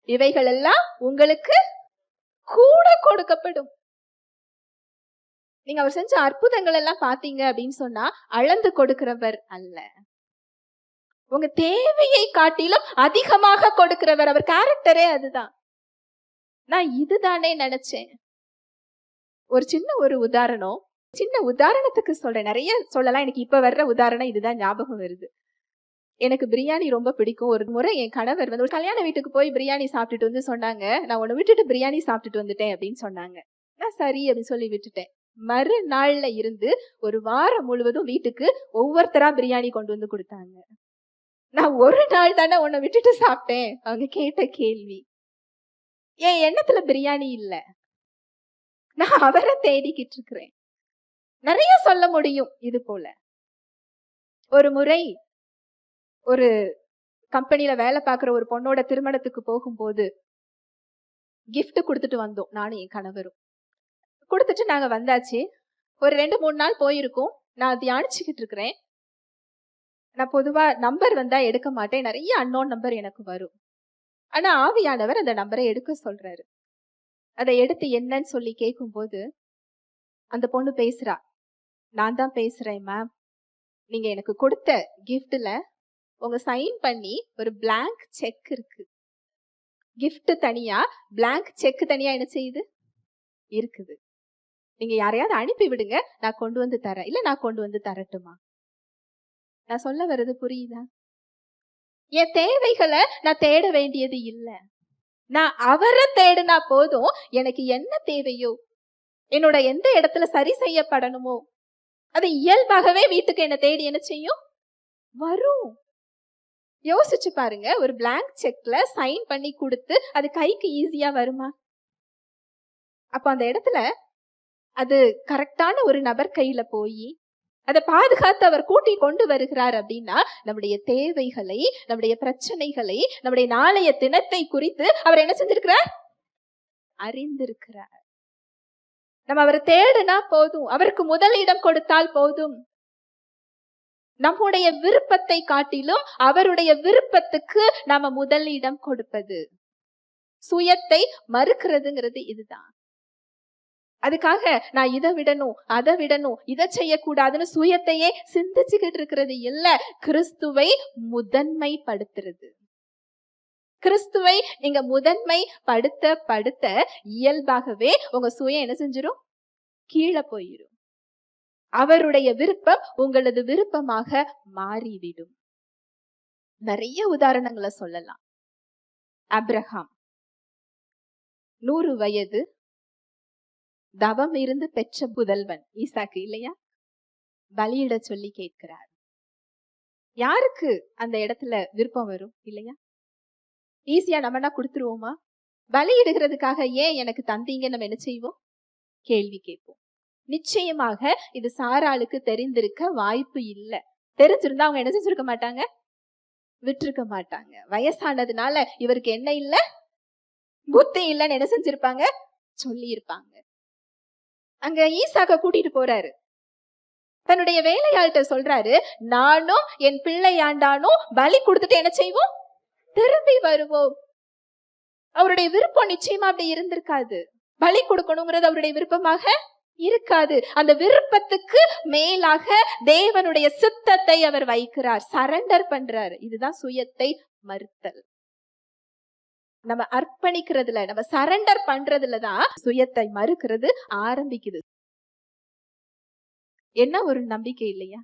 இவைகள் எல்லாம் உங்களுக்கு கூட கொடுக்கப்படும். நீங்க அவர் செஞ்ச அற்புதங்கள் எல்லாம் பாத்தீங்க அப்படின்னு சொன்னா, அளந்து கொடுக்கிறவர் அல்ல, உங்க தேவையை காட்டிலும் அதிகமாக கொடுக்கிறவர். அவர் கேரக்டரே அதுதான். நான் இதுதானே நினைச்சேன். ஒரு சின்ன உதாரணத்துக்கு சொல்றேன், நிறைய சொல்லலாம், எனக்கு இப்ப வர்ற உதாரணம் இதுதான் ஞாபகம் வருது. எனக்கு பிரியாணி ரொம்ப பிடிக்கும். ஒரு முறை என் கணவர் வந்து ஒரு கல்யாண வீட்டுக்கு போய் பிரியாணி சாப்பிட்டுட்டு வந்து சொன்னாங்க, நான் உன்னை விட்டுட்டு பிரியாணி சாப்பிட்டுட்டு வந்துட்டேன் அப்படின்னு சொன்னாங்க. நான் சரி அப்படின்னு சொல்லி விட்டுட்டேன். மறுநாள்ல இருந்து ஒரு வாரம் முழுவதும் வீட்டுக்கு ஒவ்வொருத்தரா பிரியாணி கொண்டு வந்து கொடுத்தாங்க. நான் ஒரு நாள் தானே உன்னை விட்டுட்டு சாப்பிட்டேன். அவங்க கேட்ட கேள்வி, என் எண்ணத்துல பிரியாணி இல்ல, நான் அவரை தேடிக்கிட்டு இருக்கிறேன். நிறைய சொல்ல முடியும் இது போல. ஒரு முறை ஒரு கம்பெனில வேலை பார்க்குற ஒரு பொண்ணோட திருமணத்துக்கு போகும்போது gift கொடுத்துட்டு வந்தோம், நானும் என் கணவரும். கொடுத்துட்டு நாங்க வந்தாச்சு. ஒரு 2-3 நாள் போயிருக்கோம். நான் தியானிச்சுக்கிட்டு இருக்கிறேன். நான் பொதுவா நம்பர் வந்தா எடுக்க மாட்டேன், நிறைய அன்னோன் நம்பர் எனக்கு வரும். ஆனா ஆவியானவர் அந்த நம்பரை எடுக்க சொல்றாரு. அதை எடுத்து என்னன்னு சொல்லி கேட்கும்போது அந்த பொண்ணு பேசுறா, நான் தான் பேசுறேன் மேம், நீங்க எனக்கு கொடுத்த கிஃப்ட்ல உங்க சைன் பண்ணி ஒரு பிளாங்க் செக் இருக்கு. கிஃப்ட் தனியா, பிளாங்க் செக் தனியா என்ன செய்யுது இருக்குது. நீங்க யாரையாவது அனுப்பி விடுங்க, நான் கொண்டு வந்து தரேன். இல்ல நான் கொண்டு வந்து தரட்டுமா? நான் சொல்ல வர்றது புரியுதா? என் தேவைகளை நான் தேட வேண்டியது இல்ல, நான் அவரை தேடினா போதும். எனக்கு என்ன தேவையோ, என்னோட எந்த இடத்துல சரி செய்யப்படணுமோ, அது இயல்பாகவே வீட்டுக்கு என்ன தேடி என்ன செய்யும், வரும். யோசிச்சு பாருங்க, ஒரு பிளாங்க் செக்ல சைன் பண்ணி கொடுத்து அது கைக்கு ஈஸியா வருமா? அப்ப அந்த இடத்துல அது கரெக்டான ஒரு நபர் கையில போய் அதை பாதுகாத்து அவர் கூட்டி கொண்டு வருகிறார் அப்படின்னா, நம்முடைய தேவைகளை, நம்முடைய பிரச்சனைகளை, நம்முடைய நாளைய தினத்தை குறித்து அவர் என்ன செஞ்சிருக்கிறார்? அறிந்திருக்கிறார். நம்ம அவரை தேடினா போதும், அவருக்கு முதலிடம் கொடுத்தால் போதும். நம்முடைய விருப்பத்தை காட்டிலும் அவருடைய விருப்பத்துக்கு நாம முதலிடம் கொடுப்பது, சுயத்தை மறுக்கிறதுங்கிறது இதுதான். அதுக்காக நான் இதை விடணும், அதை விடணும், இதை செய்யக்கூடாதுன்னு சுயத்தையே சிந்திச்சுக்கிட்டு இருக்கிறது இல்ல, கிறிஸ்துவை முதன்மைப்படுத்துறது. கிறிஸ்துவை நீங்க முதன்மை படுத்த படுத்த இயல்பாகவே உங்க சுயம் என்ன செஞ்சிரும்? கீழே போயிரும். அவருடைய விருப்பம் உங்களது விருப்பமாக மாறிவிடும். நிறைய உதாரணங்களை சொல்லலாம். ஆபிரகாம் 100 வயது தவம் இருந்து பெற்ற புதல்வன் ஈசாக்கு இல்லையா, பலியிட சொல்லி கேட்கிறார். யாருக்கு அந்த இடத்துல விருப்பம் வரும் இல்லையா? ஈஸியா நம்மனா கொடுத்துருவோமா? பலியிடுகிறதுக்காக ஏன் எனக்கு தந்தீங்க நம்ம என்ன செய்வோம்? கேள்வி கேட்போம். நிச்சயமாக இது சாராளுக்கு தெரிந்திருக்க வாய்ப்பு இல்ல. தெரிஞ்சிருந்தா அவங்க என்ன செஞ்சிருக்க மாட்டாங்க, விட்டுருக்க மாட்டாங்க. வயசானதுனால இவருக்கு என்ன இல்ல, புத்தி இல்லன்னு என்ன செஞ்சிருப்பாங்க, சொல்லி இருப்பாங்க. அங்க ஈசாக்க கூட்டிட்டு போறாரு. தன்னுடைய வேலையாள்கிட்ட சொல்றாரு, நானும் என் பிள்ளையாண்டானும் பலி கொடுத்துட்டு என்ன செய்வோம், திரும்பி வருவோம். அவருடைய விருப்பம் நிச்சயமா அப்படி இருந்திருக்காது. பலி கொடுக்கணுங்கிறது அவருடைய விருப்பமாக இருக்காது. அந்த விருப்பத்துக்கு மேலாக தேவனுடைய சித்தத்தை அவர் வைக்கிறார், சரண்டர் பண்றார். இதுதான் சுயத்தை மறுத்தல். நம்ம அர்ப்பணிக்கிறதுல, நம்ம சரண்டர் பண்றதுலதான் சுயத்தை மறுக்கிறது ஆரம்பிக்குது. என்ன ஒரு நம்பிக்கை இல்லையா?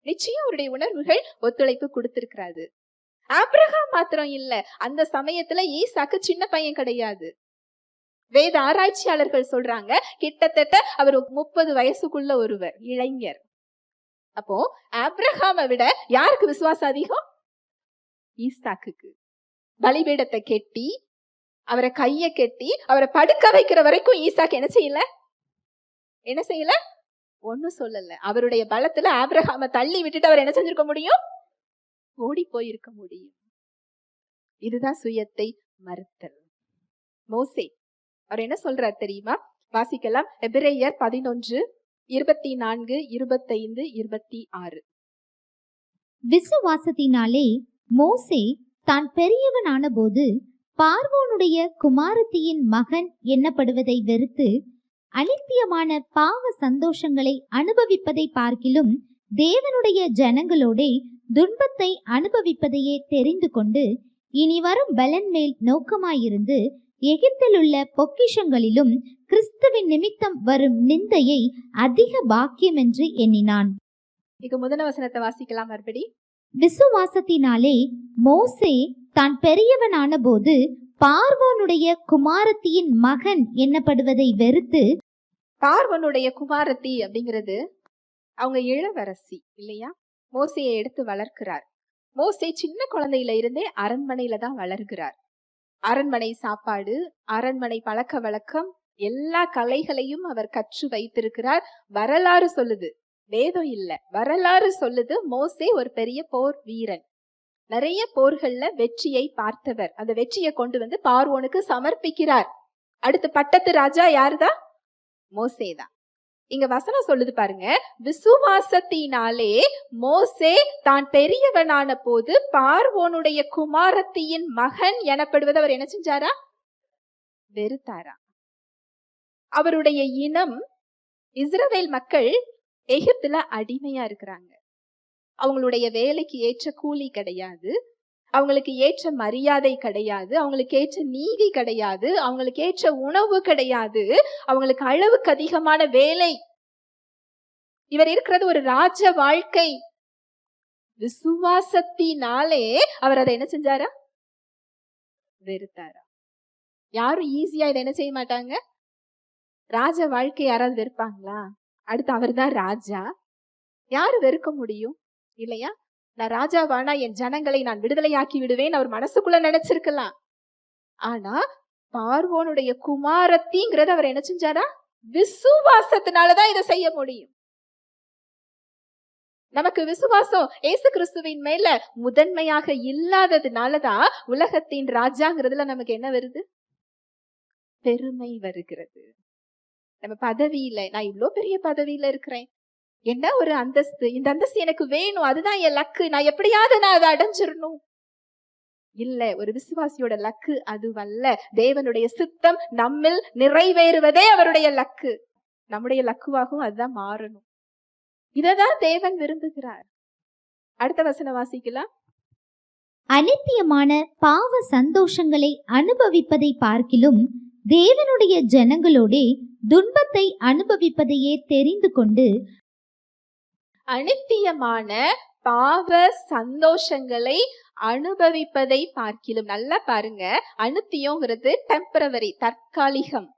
நிச்சயம் அவருடைய உணர்வுகள் ஒத்துழைப்பு கொடுத்திருக்கிறாரு. ஆபிரகாம் மாத்திரம் இல்ல, அந்த சமயத்துல ஈசாக்கு சின்ன பையன் கிடையாது. வேத ஆராய்ச்சியாளர்கள் சொல்றாங்க கிட்டத்தட்ட அவர் 30 வயசுக்குள்ள ஒருவர், இளைஞர். அப்போ ஆபிரகாமை விட யாருக்கு விசுவாசம் அதிகம்? ஈசாக்குக்கு. பலிபீடத்தை கெட்டி, அவரை கைய கெட்டி, அவரை படுக்க வைக்கிற வரைக்கும் ஈசாக்கு என்ன செய்யல? ஒன்னும் சொல்லல. அவருடைய பலத்துல ஆபிரகாமை தள்ளி விட்டுட்டு அவர் என்ன செஞ்சிருக்க முடியும்? ஓடி போயிருக்க முடியும். இதுதான் சுயத்தை மறுத்தல். மோசே அவர் என்ன சொல்றார் தெரியுமா? வாசிக்கலாம். எபிரேயர் 11:24, 25, 26. விசுவாசத்தினாலே மோசே தான் பெரியவனான போது பார்வோனுடைய குமாரத்தியின் மகன் எண்ணப்படுவதை வெறுத்து அநித்தியமான பாவ சந்தோஷங்களை அனுபவிப்பதை பார்க்கிலும் தேவனுடைய ஜனங்களோடே துன்பத்தை அனுபவிப்பதையே தெரிந்து கொண்டு இனி வரும் பலன் மேல் நோக்கமாயிருந்து எகிப்திலுள்ள பொக்கிஷங்களிலும் கிறிஸ்துவின் நிமித்தம் வரும் நிந்தையை அதிக பாக்கியம் என்று எண்ணினான். இங்க முதல் வசனத்தை வாசிக்கலாம் மறுபடி. விசுவாசத்தினாலே மோசே தான் பெரியவனான போது பார்வோனுடைய குமாரத்தியின் மகன் எண்ணப்படுவதை வெறுத்து. பார்வோனுடைய குமாரத்தி அப்படிங்கிறது அவங்க இளவரசி இல்லையா? மோசையை எடுத்து வளர்க்கிறார். மோசே சின்ன குழந்தையில இருந்தே அரண்மனையில தான் வளர்கிறார். அரண்மனை சாப்பாடு, அரண்மனை பழக்க வழக்கம், எல்லா கலைகளையும் அவர் கற்று வைத்திருக்கிறார். வரலாறு சொல்லுது, வேதம் இல்ல, வரலாறு சொல்லுது மோசே ஒரு பெரிய போர் வீரன். நிறைய போர்கள்ல வெற்றியை பார்த்தவர். அந்த வெற்றியை கொண்டு வந்து பார்வோனுக்கு சமர்ப்பிக்கிறார். அடுத்து பட்டத்து ராஜா யாருதான்? மோசேதான். இங்க வசனம் சொல்லுது பாருங்க, விசுவாசத்தினாலே மோசே தான் பெரியவனான போது பார்வோனுடைய குமாரத்தியின் மகன் எனப்படுவது அவர் என்ன செஞ்சாரா? வெறுத்தாரா? அவருடைய இனம், இஸ்ரவேல் மக்கள் எகிப்துல அடிமையா இருக்கிறாங்க. அவங்களுடைய வேலைக்கு ஏற்ற கூலி கிடையாது, அவங்களுக்கு ஏற்ற மரியாதை கிடையாது, அவங்களுக்கு ஏற்ற நீதி கிடையாது, அவங்களுக்கு ஏற்ற உணவு கிடையாது, அவங்களுக்கு அளவுக்கு அதிகமான வேலை. இவர் இருக்கிறது ஒரு ராஜ வாழ்க்கை. விசுவாசத்தினாலே அவர் அதை என்ன செஞ்சாரா? வெறுத்தாரா? யாரும் ஈஸியா இதை என்ன செய்ய மாட்டாங்க. ராஜ வாழ்க்கை யாராவது வெறுப்பாங்களா? அடுத்து அவர் தான் ராஜா, யாரு வெறுக்க முடியும் இல்லையா? நான் ராஜாவானா என் ஜனங்களை நான் விடுதலையாக்கி விடுவேன் அவர் மனசுக்குள்ள நினைச்சிருக்கலாம். ஆனா பார்வோனுடைய குமாரத்திங்கிறத அவர் என்ன செஞ்சாரா? விசுவாசத்தினாலதான் இதை செய்ய முடியும். நமக்கு விசுவாசம் இயேசு கிறிஸ்துவின் மேல முதன்மையாக இல்லாததுனாலதான் உலகத்தின் ராஜாங்கிறதுல நமக்கு என்ன வருது? பெருமை வருகிறது. நம்ம பதவியில, நான் இவ்வளவு பெரிய பதவியில இருக்கிறேன், என்ன ஒரு அந்தஸ்து, இந்த அந்தஸ்து எனக்கு வேணும், அதுதான் என் லக்கு, நான் எப்படியாவது நான் அதை அடைஞ்சிடணும். இல்ல, ஒரு விசுவாசியோட லக்கு அதுவல்ல. தேவனுடைய சித்தம் நம்மில் நிறைவேறுவதே அவருடைய லக்கு. நம்முடைய லக்குவாகவும் அதுதான் மாறணும். இததான் தேவன் விரும்புகிறார். அடுத்த வசனம் வாசிக்கலாம். அநித்தியமான பாவ சந்தோஷங்களை அனுபவிப்பதை பார்க்கிலும் தேவனுடைய ஜனங்களோடே துன்பத்தை அனுபவிப்பதையே தெரிந்து கொண்டு. அநித்தியமான பாவ சந்தோஷங்களை அனுபவிப்பதை பார்க்கிலும். நல்லா பாருங்க, அநித்தியங்கிறது டெம்பரவரி, தற்காலிகம்.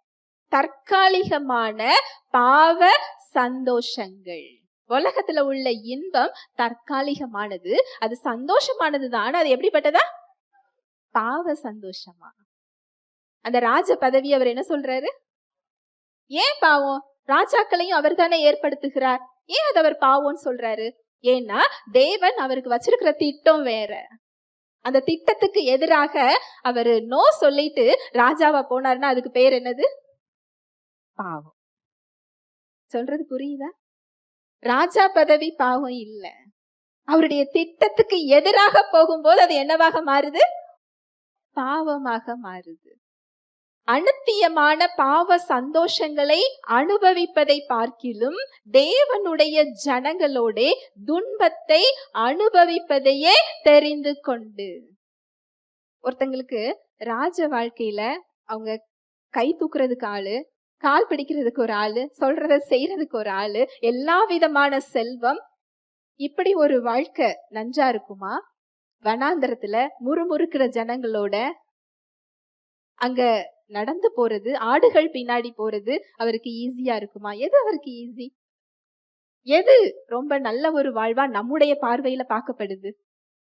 தற்காலிகமான பாவ சந்தோஷங்கள். உலகத்துல உள்ள இன்பம் தற்காலிகமானது, அது சந்தோஷமானதுதான். அது எப்படிப்பட்டதா? பாவ சந்தோஷமா. அந்த ராஜ பதவி அவர் என்ன சொல்றாரு? ஏன் பாவம்? ராஜாக்களையும் அவர் தானே ஏற்படுத்துகிறார். ஏன் அது அவர் பாவம்னு சொல்றாரு? ஏன்னா தேவன் அவருக்கு வச்சிருக்கிற திட்டம் வேற. அந்த திட்டத்துக்கு எதிராக அவரு நோ சொல்லிட்டு ராஜாவா போனார்னா அதுக்கு பேர் என்னது? பாவம். சொல்றது புரியுதா? ராஜா பதவி பாவம் இல்ல. அவருடைய திட்டத்துக்கு எதிராக போகும்போது அது என்னவாக மாறுது? பாவமாக மாறுது. அநித்தியமான பாவ சந்தோஷங்களை அனுபவிப்பதை பார்க்கிலும் தேவனுடைய ஜனங்களோட துன்பத்தை அனுபவிப்பதையே தெரிந்து கொண்டு. ஒருத்தங்களுக்கு ராஜ வாழ்க்கையில அவங்க கை தூக்குறதுக்கு ஆளு, கால் பிடிக்கிறதுக்கு ஒரு ஆளு, சொல்றத செய்யறதுக்கு ஒரு ஆளு, எல்லா விதமான செல்வம். இப்படி ஒரு வாழ்க்கை நஞ்சா இருக்குமா? வனாந்தரத்துல முறுமுறுக்கிற ஜனங்களோட அங்க நடந்து போறது, ஆடுகள் பின்னாடி போறது அவருக்கு ஈஸியா இருக்குமா? எது அவருக்கு ஈஸி? எது ரொம்ப நல்ல ஒரு வாழ்வா நம்முடைய பார்வையில பார்க்கப்படுது?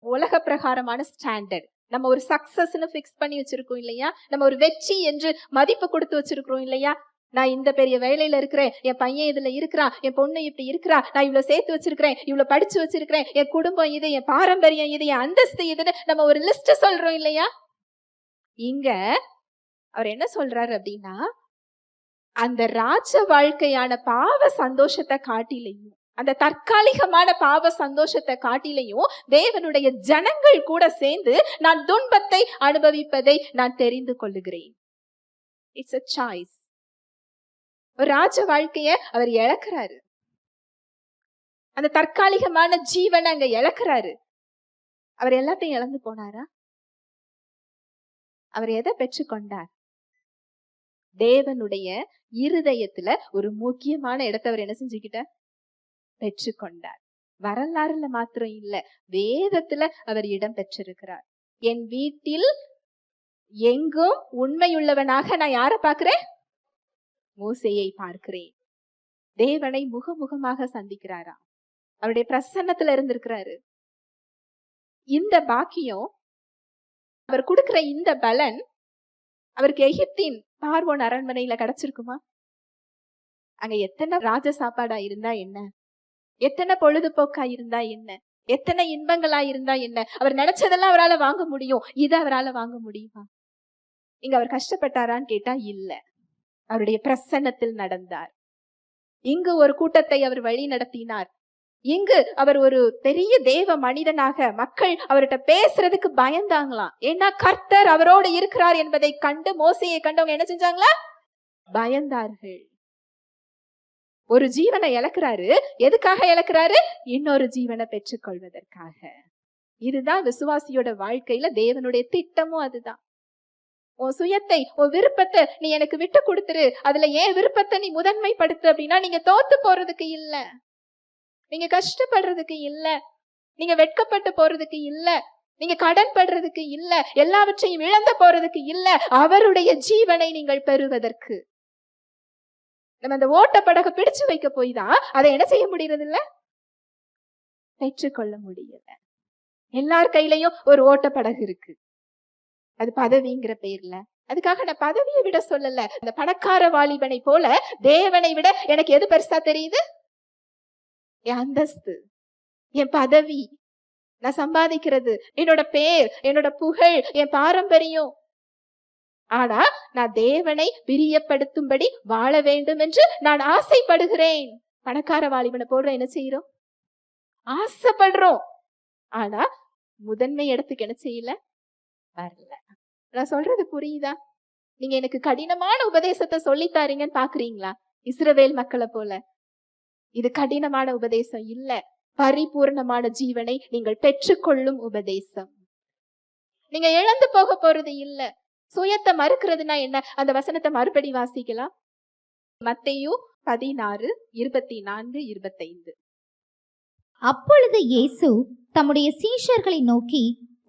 உலக பிரகாரமான ஸ்டாண்டர்ட். நம்ம ஒரு சக்சஸ்னு பிக்ஸ் பண்ணி வச்சிருக்கோம் இல்லையா? நம்ம ஒரு வெற்றி என்று மதிப்பு கொடுத்து வச்சிருக்கிறோம் இல்லையா? நான் இந்த பெரிய வேலையில இருக்கிறேன், என் பையன் இதுல இருக்கிறான், என் பொண்ணு இப்படி இருக்கிறா, நான் இவ்வளவு சேர்த்து வச்சிருக்கிறேன், இவ்வளவு படிச்சு வச்சிருக்கிறேன், என் குடும்பம் இது, என் பாரம்பரியம் இது, என் அந்தஸ்து இதுன்னு நம்ம ஒரு லிஸ்ட் சொல்றோம் இல்லையா? இங்க அவர் என்ன சொல்றாரு அப்படின்னா, அந்த ராஜ வாழ்க்கையான பாவ சந்தோஷத்தை காட்டிலையும், அந்த தற்காலிகமான பாவ சந்தோஷத்தை காட்டிலையும் தேவனுடைய ஜனங்கள் கூட சேர்ந்து நான் துன்பத்தை அனுபவிப்பதை நான் தெரிந்து கொள்ளுகிறேன். It's a choice. ஒரு ராஜ வாழ்க்கைய அவர் இழக்கிறாரு. அந்த தற்காலிகமான ஜீவனை அங்க இழக்கிறாரு. அவர் எல்லாத்தையும் இழந்து போனாரா? அவர் எதை பெற்றுக்கொண்டார்? தேவனுடைய இருதயத்துல ஒரு முக்கியமான இடத்தை அவர் என்ன செஞ்சுக்கிட்டார்? பெற்றுக்கொண்டார். வரலாறுல மாத்திரம் இல்ல, வேதத்துல அவர் இடம் பெற்றிருக்கிறார். என் வீட்டில் எங்கும் உண்மையுள்ளவனாக நான் யாரை பார்க்கிறேன்? மோசேயை பார்க்கிறேன். தேவனை முகமுகமாக சந்திக்கிறாரா? அவருடைய பிரசன்னத்துல இருந்திருக்கிறாரு. இந்த பாக்கியம், அவர் கொடுக்கிற இந்த பலன் அவருக்கு எகிப்தின் பார்வோன் அரண்மனையில கிடைச்சிருக்குமா? அங்க எத்தனை ராஜ சாப்பாடா இருந்தா என்ன, எத்தனை பொழுதுபோக்கா இருந்தா என்ன, எத்தனை இன்பங்களா இருந்தா என்ன, அவர் நினைச்சதெல்லாம் அவரால் வாங்க முடியும். இதை அவரால் வாங்க முடியுமா? இங்க அவர் கஷ்டப்பட்டாரான்னு கேட்டா இல்ல. அவருடைய பிரசன்னத்தில் நடந்தார். இங்கு ஒரு கூட்டத்தை அவர் வழி நடத்தினார். இங்கு அவர் ஒரு பெரிய தேவ மனிதனாக, மக்கள் அவர்கிட்ட பேசுறதுக்கு பயந்தாங்களாம். ஏன்னா கர்த்தர் அவரோடு இருக்கிறார் என்பதை கண்டு, மோசேயை கண்டவங்க என்ன செஞ்சாங்களா? பயந்தார்கள். ஒரு ஜீவனை இழக்கிறாரு. எதுக்காக இழக்கிறாரு? இன்னொரு ஜீவனை பெற்றுக்கொள்வதற்காக. இதுதான் விசுவாசியோட வாழ்க்கையில தேவனுடைய திட்டமும் அதுதான். உன் சுயத்தை, உன் விருப்பத்தை நீ எனக்கு விட்டு கொடுத்துரு, அதுல ஏன் விருப்பத்தை நீ முதன்மைப்படுத்து அப்படின்னா நீங்க தோத்து போறதுக்கு இல்ல, நீங்க கஷ்டப்படுறதுக்கு இல்ல, நீங்க வெட்கப்பட்டு போறதுக்கு இல்ல, நீங்க கடன் படுறதுக்கு இல்ல, எல்லாவற்றையும் இழந்து போறதுக்கு இல்ல, அவருடைய ஜீவனை நீங்கள் பெறுவதற்கு. நம்ம அந்த ஓட்டப்படகு பிடிச்சு வைக்க போய் தான் அதை என்ன செய்ய முடியறது இல்ல, பெற்றுக்கொள்ள முடியல. எல்லார் கையிலையும் ஒரு ஓட்டப்படகு இருக்கு, அது பதவிங்கிற பேர்ல. அதுக்காக நான் பதவியை விட சொல்லல. அந்த பணக்கார வாலிபனை போல தேவனை விட எனக்கு எது பெருசா தெரியுது? என் அந்தஸ்து, என் பதவி, நான் சம்பாதிக்கிறது, என்னோட பேர், என்னோட புகழ், என் பாரம்பரியம். ஆனா நான் தேவனை பிரியப்படுத்தும்படி வாழ வேண்டும் என்று நான் ஆசைப்படுகிறேன். பணக்கார வாலிபனை போல என்ன செய்யறோம்? ஆசைப்படுறோம். ஆனா முதன்மை இடத்துக்கு என்ன செய்யல, வரல. நான் சொல்றது புரியுதா? நீங்க எனக்கு கடினமான உபதேசத்தை சொல்லி தாரீங்கன்னு பாக்குறீங்களா? இஸ்ரவேல் மக்களை போல இது கடினமான உபதேசம் இல்ல, பரிபூர்ணமான ஜீவனை நீங்கள் பெற்றுக்கொள்ளும் உபதேசம். நீங்க இழந்து போக போறது இல்ல. சுயத்தை மறுக்கிறதுனா என்ன? அந்த வசனத்தை மறுபடி வாசிக்கலாம். மத்தேயு 16:24-25. அப்பொழுது இயேசு தம்முடைய சீஷர்களை நோக்கி,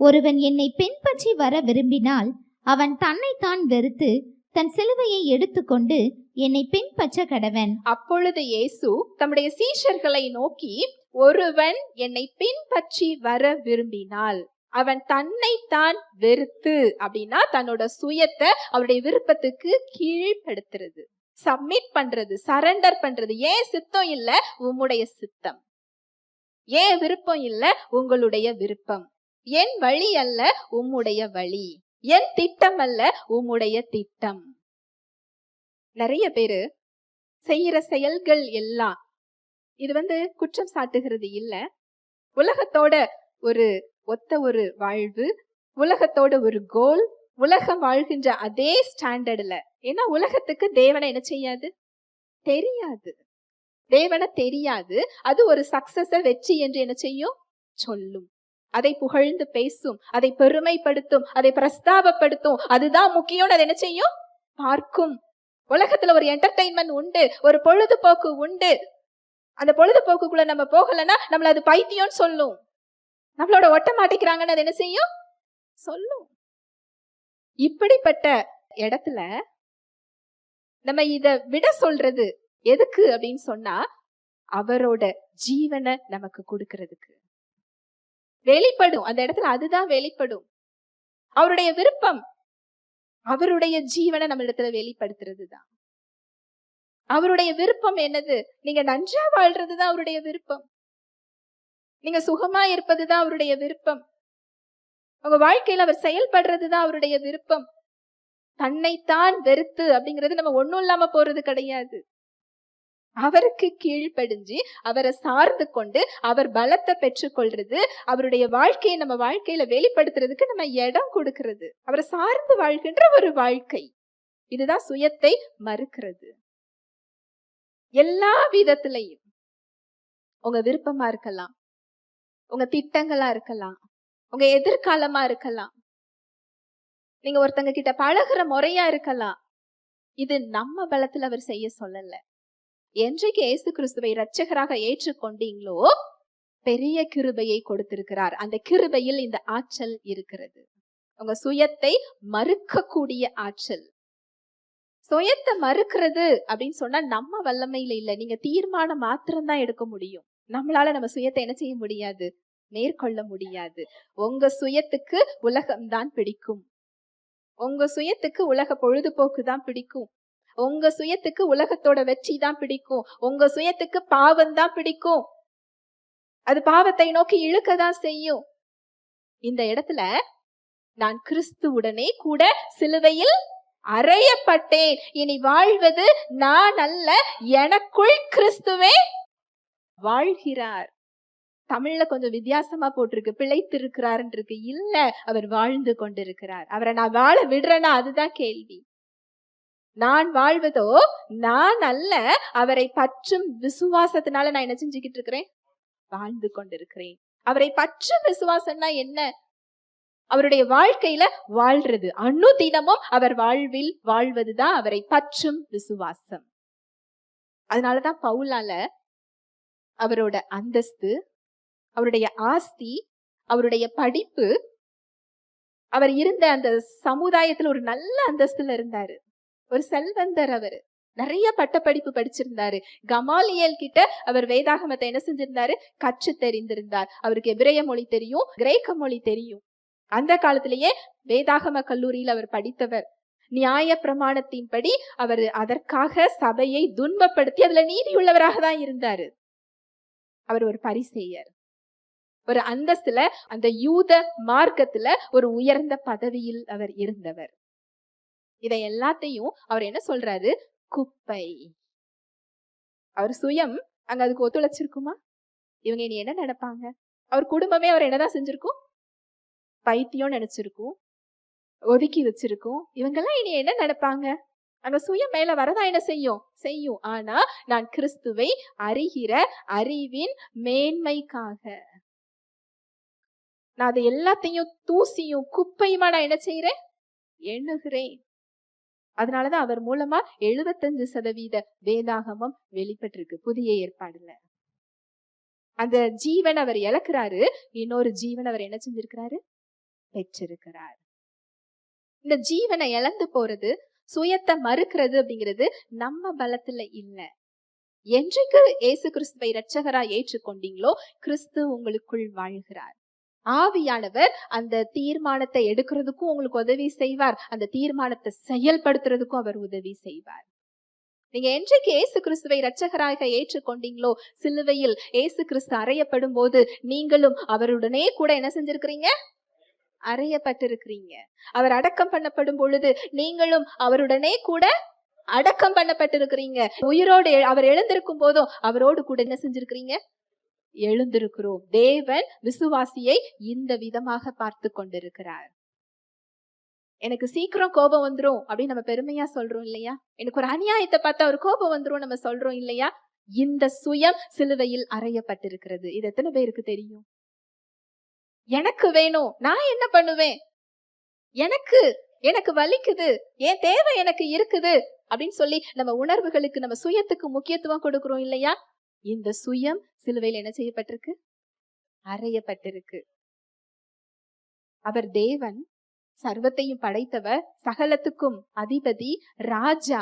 ஒருவன் என்னை பின்பற்றி வர விரும்பினால் அவன் தன்னைத்தான் வெறுத்து தன் சிலுவையை எடுத்துக்கொண்டு என்னை பின்பற்ற கடவன். அப்பொழுது இயேசு தம்முடைய சீஷர்களை நோக்கி, ஒருவன் என்னை பின்பற்றி வர விரும்பினால் அவன் தன்னைத்தான் வெறுத்து, அப்படின்னா தன்னோட சுயத்தை அவருடைய விருப்பத்துக்கு கீழ்ப்படுத்துறது, சப்மிட் பண்றது, சரண்டர் பண்றது. ஏன் சித்தம் இல்ல, உம்முடைய சித்தம். ஏன் விருப்பம் இல்ல, உங்களுடைய விருப்பம். என் வழி அல்ல, உம்முடைய வழி. என் திட்டம் அல்ல, உம்முடைய திட்டம். நிறைய பேரு செய்யற செயல்கள் எல்லாம், இது குற்றம் சாட்டுகிறது இல்ல, உலகத்தோட ஒத்த ஒரு வாழ்வு, உலகத்தோட ஒரு கோல், உலகம் வாழ்கின்ற அதே ஸ்டாண்டர்ட்ல. ஏன்னா உலகத்துக்கு தேவனை என்ன செய்யாது, தெரியாது. தேவனை தெரியாது. அது ஒரு சக்சஸ வெற்றி என்று என்ன செய்யும், சொல்லும். அதை புகழ்ந்து பேசும், அதை பெருமைப்படுத்தும், அதை பிரஸ்தாபப்படுத்தும். அதுதான் முக்கியம். அது என்ன செய்யும்? பார்க்கும். உலகத்துல ஒரு என்டர்டெயின்மெண்ட் உண்டு, ஒரு பொழுதுபோக்கு உண்டு. அந்த பொழுதுபோக்குக்குள்ள நம்ம போகலன்னா நம்மள அது பைத்தியம்னு சொல்லும். நம்மளோட ஒட்ட மாட்டேங்கிறாங்கன்னு அது என்ன செய்யும்? சொல்லும். இப்படிப்பட்ட இடத்துல நம்ம இத விட சொல்றது எதுக்கு அப்படின்னு சொன்னா, அவரோட ஜீவனை நமக்கு கொடுக்கிறதுக்கு. வெளிப்படும் அந்த இடத்துல, அதுதான் வெளிப்படும். அவருடைய விருப்பம் அவருடைய ஜீவனை நம்ம இடத்துல வெளிப்படுத்துறது தான். அவருடைய விருப்பம் என்னது? நீங்க நன்றா வாழ்றதுதான் அவருடைய விருப்பம். நீங்க சுகமா இருப்பதுதான் அவருடைய விருப்பம். உங்க வாழ்க்கையில அவர் செயல்படுறதுதான் அவருடைய விருப்பம். தன்னைத்தான் வெறுத்து அப்படிங்கிறது நம்ம ஒண்ணும் இல்லாம போறது கிடையாது. அவருக்கு கீழ்ப்படிஞ்சு அவரை சார்ந்து கொண்டு அவர் பலத்தை பெற்றுக்கொள்றது, அவருடைய வாழ்க்கையை நம்ம வாழ்க்கையில வெளிப்படுத்துறதுக்கு நம்ம இடம் கொடுக்கிறது. அவரை சார்ந்து வாழ்கின்ற ஒரு வாழ்க்கை. இதுதான் சுயத்தை மறுக்கிறது. எல்லா விதத்திலையும் உங்க விருப்பமா இருக்கலாம், உங்க திட்டங்களா இருக்கலாம், உங்க எதிர்காலமா இருக்கலாம், நீங்க ஒருத்தங்க கிட்ட பழகுற முறையா இருக்கலாம். இது நம்ம பலத்துல அவர் செய்ய சொல்லல. என்றைக்கு இயேசு கிறிஸ்துவை இரட்சகராக ஏற்றுக்கொண்டீங்களோ பெரிய கிருபையை கொடுத்திருக்கிறார். அந்த கிருபையில் இந்த ஆற்றல் இருக்கிறது. உங்க சுயத்தை மறுக்கக்கூடிய ஆற்றல். சுயத்தை மறுக்கிறது அப்படின்னு சொன்னா நம்ம வல்லமையில இல்ல. நீங்க தீர்மானம் மாத்திரம்தான் எடுக்க முடியும். நம்மளால நம்ம சுயத்தை என்ன செய்ய முடியாது? மேற்கொள்ள முடியாது. உங்க சுயத்துக்கு உலகம்தான் பிடிக்கும். உங்க சுயத்துக்கு உலக பொழுதுபோக்கு தான் பிடிக்கும். உங்க சுயத்துக்கு உலகத்தோட வெற்றி தான் பிடிக்கும். உங்க சுயத்துக்கு பாவம் தான் பிடிக்கும். அது பாவத்தை நோக்கி இழுக்கதான் செய்யும். இந்த இடத்துல நான் கிறிஸ்துவுடனே கூட சிலுவையில் அறையப்பட்டேன். இனி வாழ்வது நான் அல்ல, எனக்குள் கிறிஸ்துவே வாழ்கிறார். தமிழ்ல கொஞ்சம் வித்தியாசமா போட்டிருக்கு, பிழைத்திருக்கிறார் இருக்கு. இல்ல, அவர் வாழ்ந்து கொண்டிருக்கிறார். அவரை நான் வாழ விடுறேன்னா அதுதான் கேள்வி. நான் வாழ்வதோ நான் அல்ல, அவரை பற்றும் விசுவாசத்தினால நான் என்ன செஞ்சுக்கிட்டு இருக்கிறேன்? வாழ்ந்து கொண்டிருக்கிறேன். அவரை பற்றும் விசுவாசம்னா என்ன? அவருடைய வாழ்க்கையில வாழ்றது, அனுதினமும் அவர் வாழ்வில் வாழ்வதுதான் அவரை பற்றும் விசுவாசம். அதனாலதான் பவுலால அவரோட அந்தஸ்து, அவருடைய ஆஸ்தி, அவருடைய படிப்பு, அவர் இருந்த அந்த சமுதாயத்துல ஒரு நல்ல அந்தஸ்துல இருந்தாரு. ஒரு செல்வந்தர். அவரு நிறைய பட்டப்படிப்பு படிச்சிருந்தாரு. கமாலியேல் கிட்ட அவர் வேதாகமத்தை என்ன செஞ்சிருந்தாரு? கற்று தெரிந்திருந்தார். அவருக்கு எபிரேய மொழி தெரியும், கிரேக்க மொழி தெரியும். அந்த காலத்திலேயே வேதாகம கல்லூரியில் அவர் படித்தவர். நியாய பிரமாணத்தின்படி அவர் அதற்காக சபையை துன்பப்படுத்தி அதுல நீதியுள்ளவராக தான் இருந்தாரு. அவர் ஒரு பரிசேயர். ஒரு அந்தஸ்துல, அந்த யூத மார்க்கத்துல ஒரு உயர்ந்த பதவியில் அவர் இருந்தவர். இதை எல்லாத்தையும் அவர் என்ன சொல்றாரு? குப்பை. அவர் சுயம் அங்க அதுக்கு ஒத்துழைச்சிருக்குமா? இவங்க இனி என்ன நினைப்பாங்க? அவர் குடும்பமே அவர் என்னதான் செஞ்சிருக்கும்? பைத்தியம் நினைச்சிருக்கும், ஒதுக்கி வச்சிருக்கும். இவங்கெல்லாம் இனி என்ன நினைப்பாங்க? அங்க சுயம் மேல வரதா என்ன செய்யும். ஆனா நான் கிறிஸ்துவை அறிகிற அறிவின் மேன்மைக்காக நான் அதை எல்லாத்தையும் தூசியும் குப்பையுமா நான் என்ன செய்யறேன்? எண்ணுகிறேன். அதனாலதான் அவர் மூலமா 75% வேதாகமம் வெளிப்பட்டிருக்கு புதிய ஏற்பாடுல. அந்த ஜீவன் அவர் இழக்கிறாரு, இன்னொரு ஜீவன் அவர் என்ன செஞ்சிருக்கிறாரு? பெற்றிருக்கிறார். இந்த ஜீவனை இழந்து போறது, சுயத்தை மறுக்கிறது அப்படிங்கிறது நம்ம பலத்துல இல்ல. என்றைக்கு இயேசு கிறிஸ்துவை இரட்சகரா ஏற்றுக்கொண்டீங்களோ கிறிஸ்து உங்களுக்குள் வாழ்கிறார். ஆவியானவர் அந்த தீர்மானத்தை எடுக்கிறதுக்கும் உங்களுக்கு உதவி செய்வார். அந்த தீர்மானத்தை செயல்படுத்துறதுக்கும் அவர் உதவி செய்வார். நீங்க என்றைக்கு இயேசு கிறிஸ்துவை இரட்சகராக ஏற்றுக்கொண்டீங்களோ, சிலுவையில் இயேசு கிறிஸ்து அறையப்படும் போது நீங்களும் அவருடனே கூட என்ன செஞ்சிருக்கிறீங்க? அறையப்பட்டிருக்கிறீங்க. அவர் அடக்கம் பண்ணப்படும் பொழுது நீங்களும் அவருடனே கூட அடக்கம் பண்ணப்பட்டிருக்கிறீங்க. உயிரோடு அவர் எழுந்திருக்கும் போதும் அவரோடு கூட என்ன செஞ்சிருக்கிறீங்க? எழுந்திருக்கிறோம். தேவன் விசுவாசியை இந்த விதமாக பார்த்து கொண்டிருக்கிறார். எனக்கு சீக்கிரம் கோபம் வந்துரும் அப்படின்னு நம்ம பெருமையா சொல்றோம் இல்லையா? எனக்கு ஒரு அநியாயத்தை பார்த்தா ஒரு கோபம் வந்துரும் நம்ம சொல்றோம் இல்லையா? இந்த சுயம் சிலுவையில் அறையப்பட்டிருக்கிறது. இது எத்தனை பேருக்கு தெரியும்? எனக்கு வேணும், நான் என்ன பண்ணுவேன், எனக்கு எனக்கு வலிக்குது, என் தேவை எனக்கு இருக்குது அப்படின்னு சொல்லி நம்ம உணர்வுகளுக்கு, நம்ம சுயத்துக்கு முக்கியத்துவம் கொடுக்கிறோம் இல்லையா? இந்த சுயம் சிலுவையில் என்ன செய்யப்பட்டிருக்கு? அறையப்பட்டிருக்கு. அவர் தேவன், சர்வத்தையும் படைத்தவர், சகலத்துக்கும் அதிபதி, ராஜா.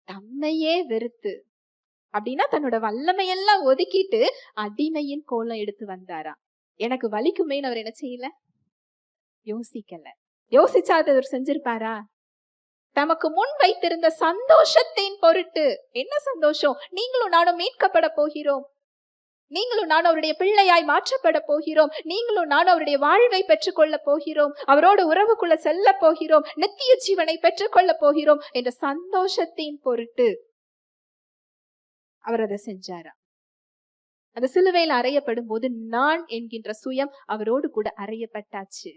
தம்மையே வெறுத்து, அப்படின்னா தன்னோட வல்லமையெல்லாம் ஒதுக்கிட்டு அடிமையின் கோலம் எடுத்து வந்தாராம். எனக்கு வலிக்குமேன்னு அவர் என்ன செய்யல? யோசிக்கல. யோசிச்சா அதை அவர் செஞ்சிருப்பாரா? தமக்கு முன் வைத்திருந்த சந்தோஷத்தின் பொருட்டு. என்ன சந்தோஷம்? நீங்களும் நானும் மீட்கப்பட போகிறோம், நீங்களும் நானும் அவருடைய பிள்ளையாய் மாற்றப்பட போகிறோம், நீங்களும் நானும் அவருடைய வாழ்வை பெற்றுக்கொள்ள போகிறோம், அவரோடு உறவுக்குள்ள செல்ல போகிறோம், நித்திய ஜீவனை பெற்றுக்கொள்ள போகிறோம் என்ற சந்தோஷத்தின் பொருட்டு அவர் அதை செஞ்சாரா? அந்த சிலுவையில் அறையப்படும் போது நான் என்கின்ற சுயம் அவரோடு கூட அறையப்பட்டாச்சு.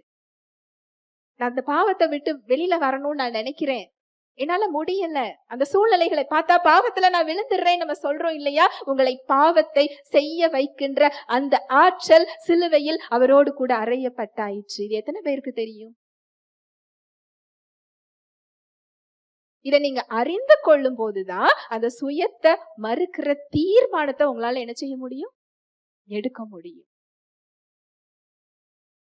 நான் அந்த பாவத்தை விட்டு வெளியில வரணும்னு நான் நினைக்கிறேன், என்னால முடியல, அந்த சூழ்நிலைகளை பார்த்தா பாவத்துல நான் விழுந்துடுறேன் நம்ம சொல்றோம் இல்லையா? உங்களை பாவத்தை செய்ய வைக்கின்ற அந்த ஆற்றல் சிலுவையில் அவரோடு கூட அறையப்பட்டாயிற்று. இது எத்தனை பேருக்கு தெரியும்? இதை நீங்க அறிந்து கொள்ளும் போதுதான் அந்த சுயத்தை மறுக்கிற தீர்மானத்தை உங்களால என்ன செய்ய முடியும்? எடுக்க முடியும்.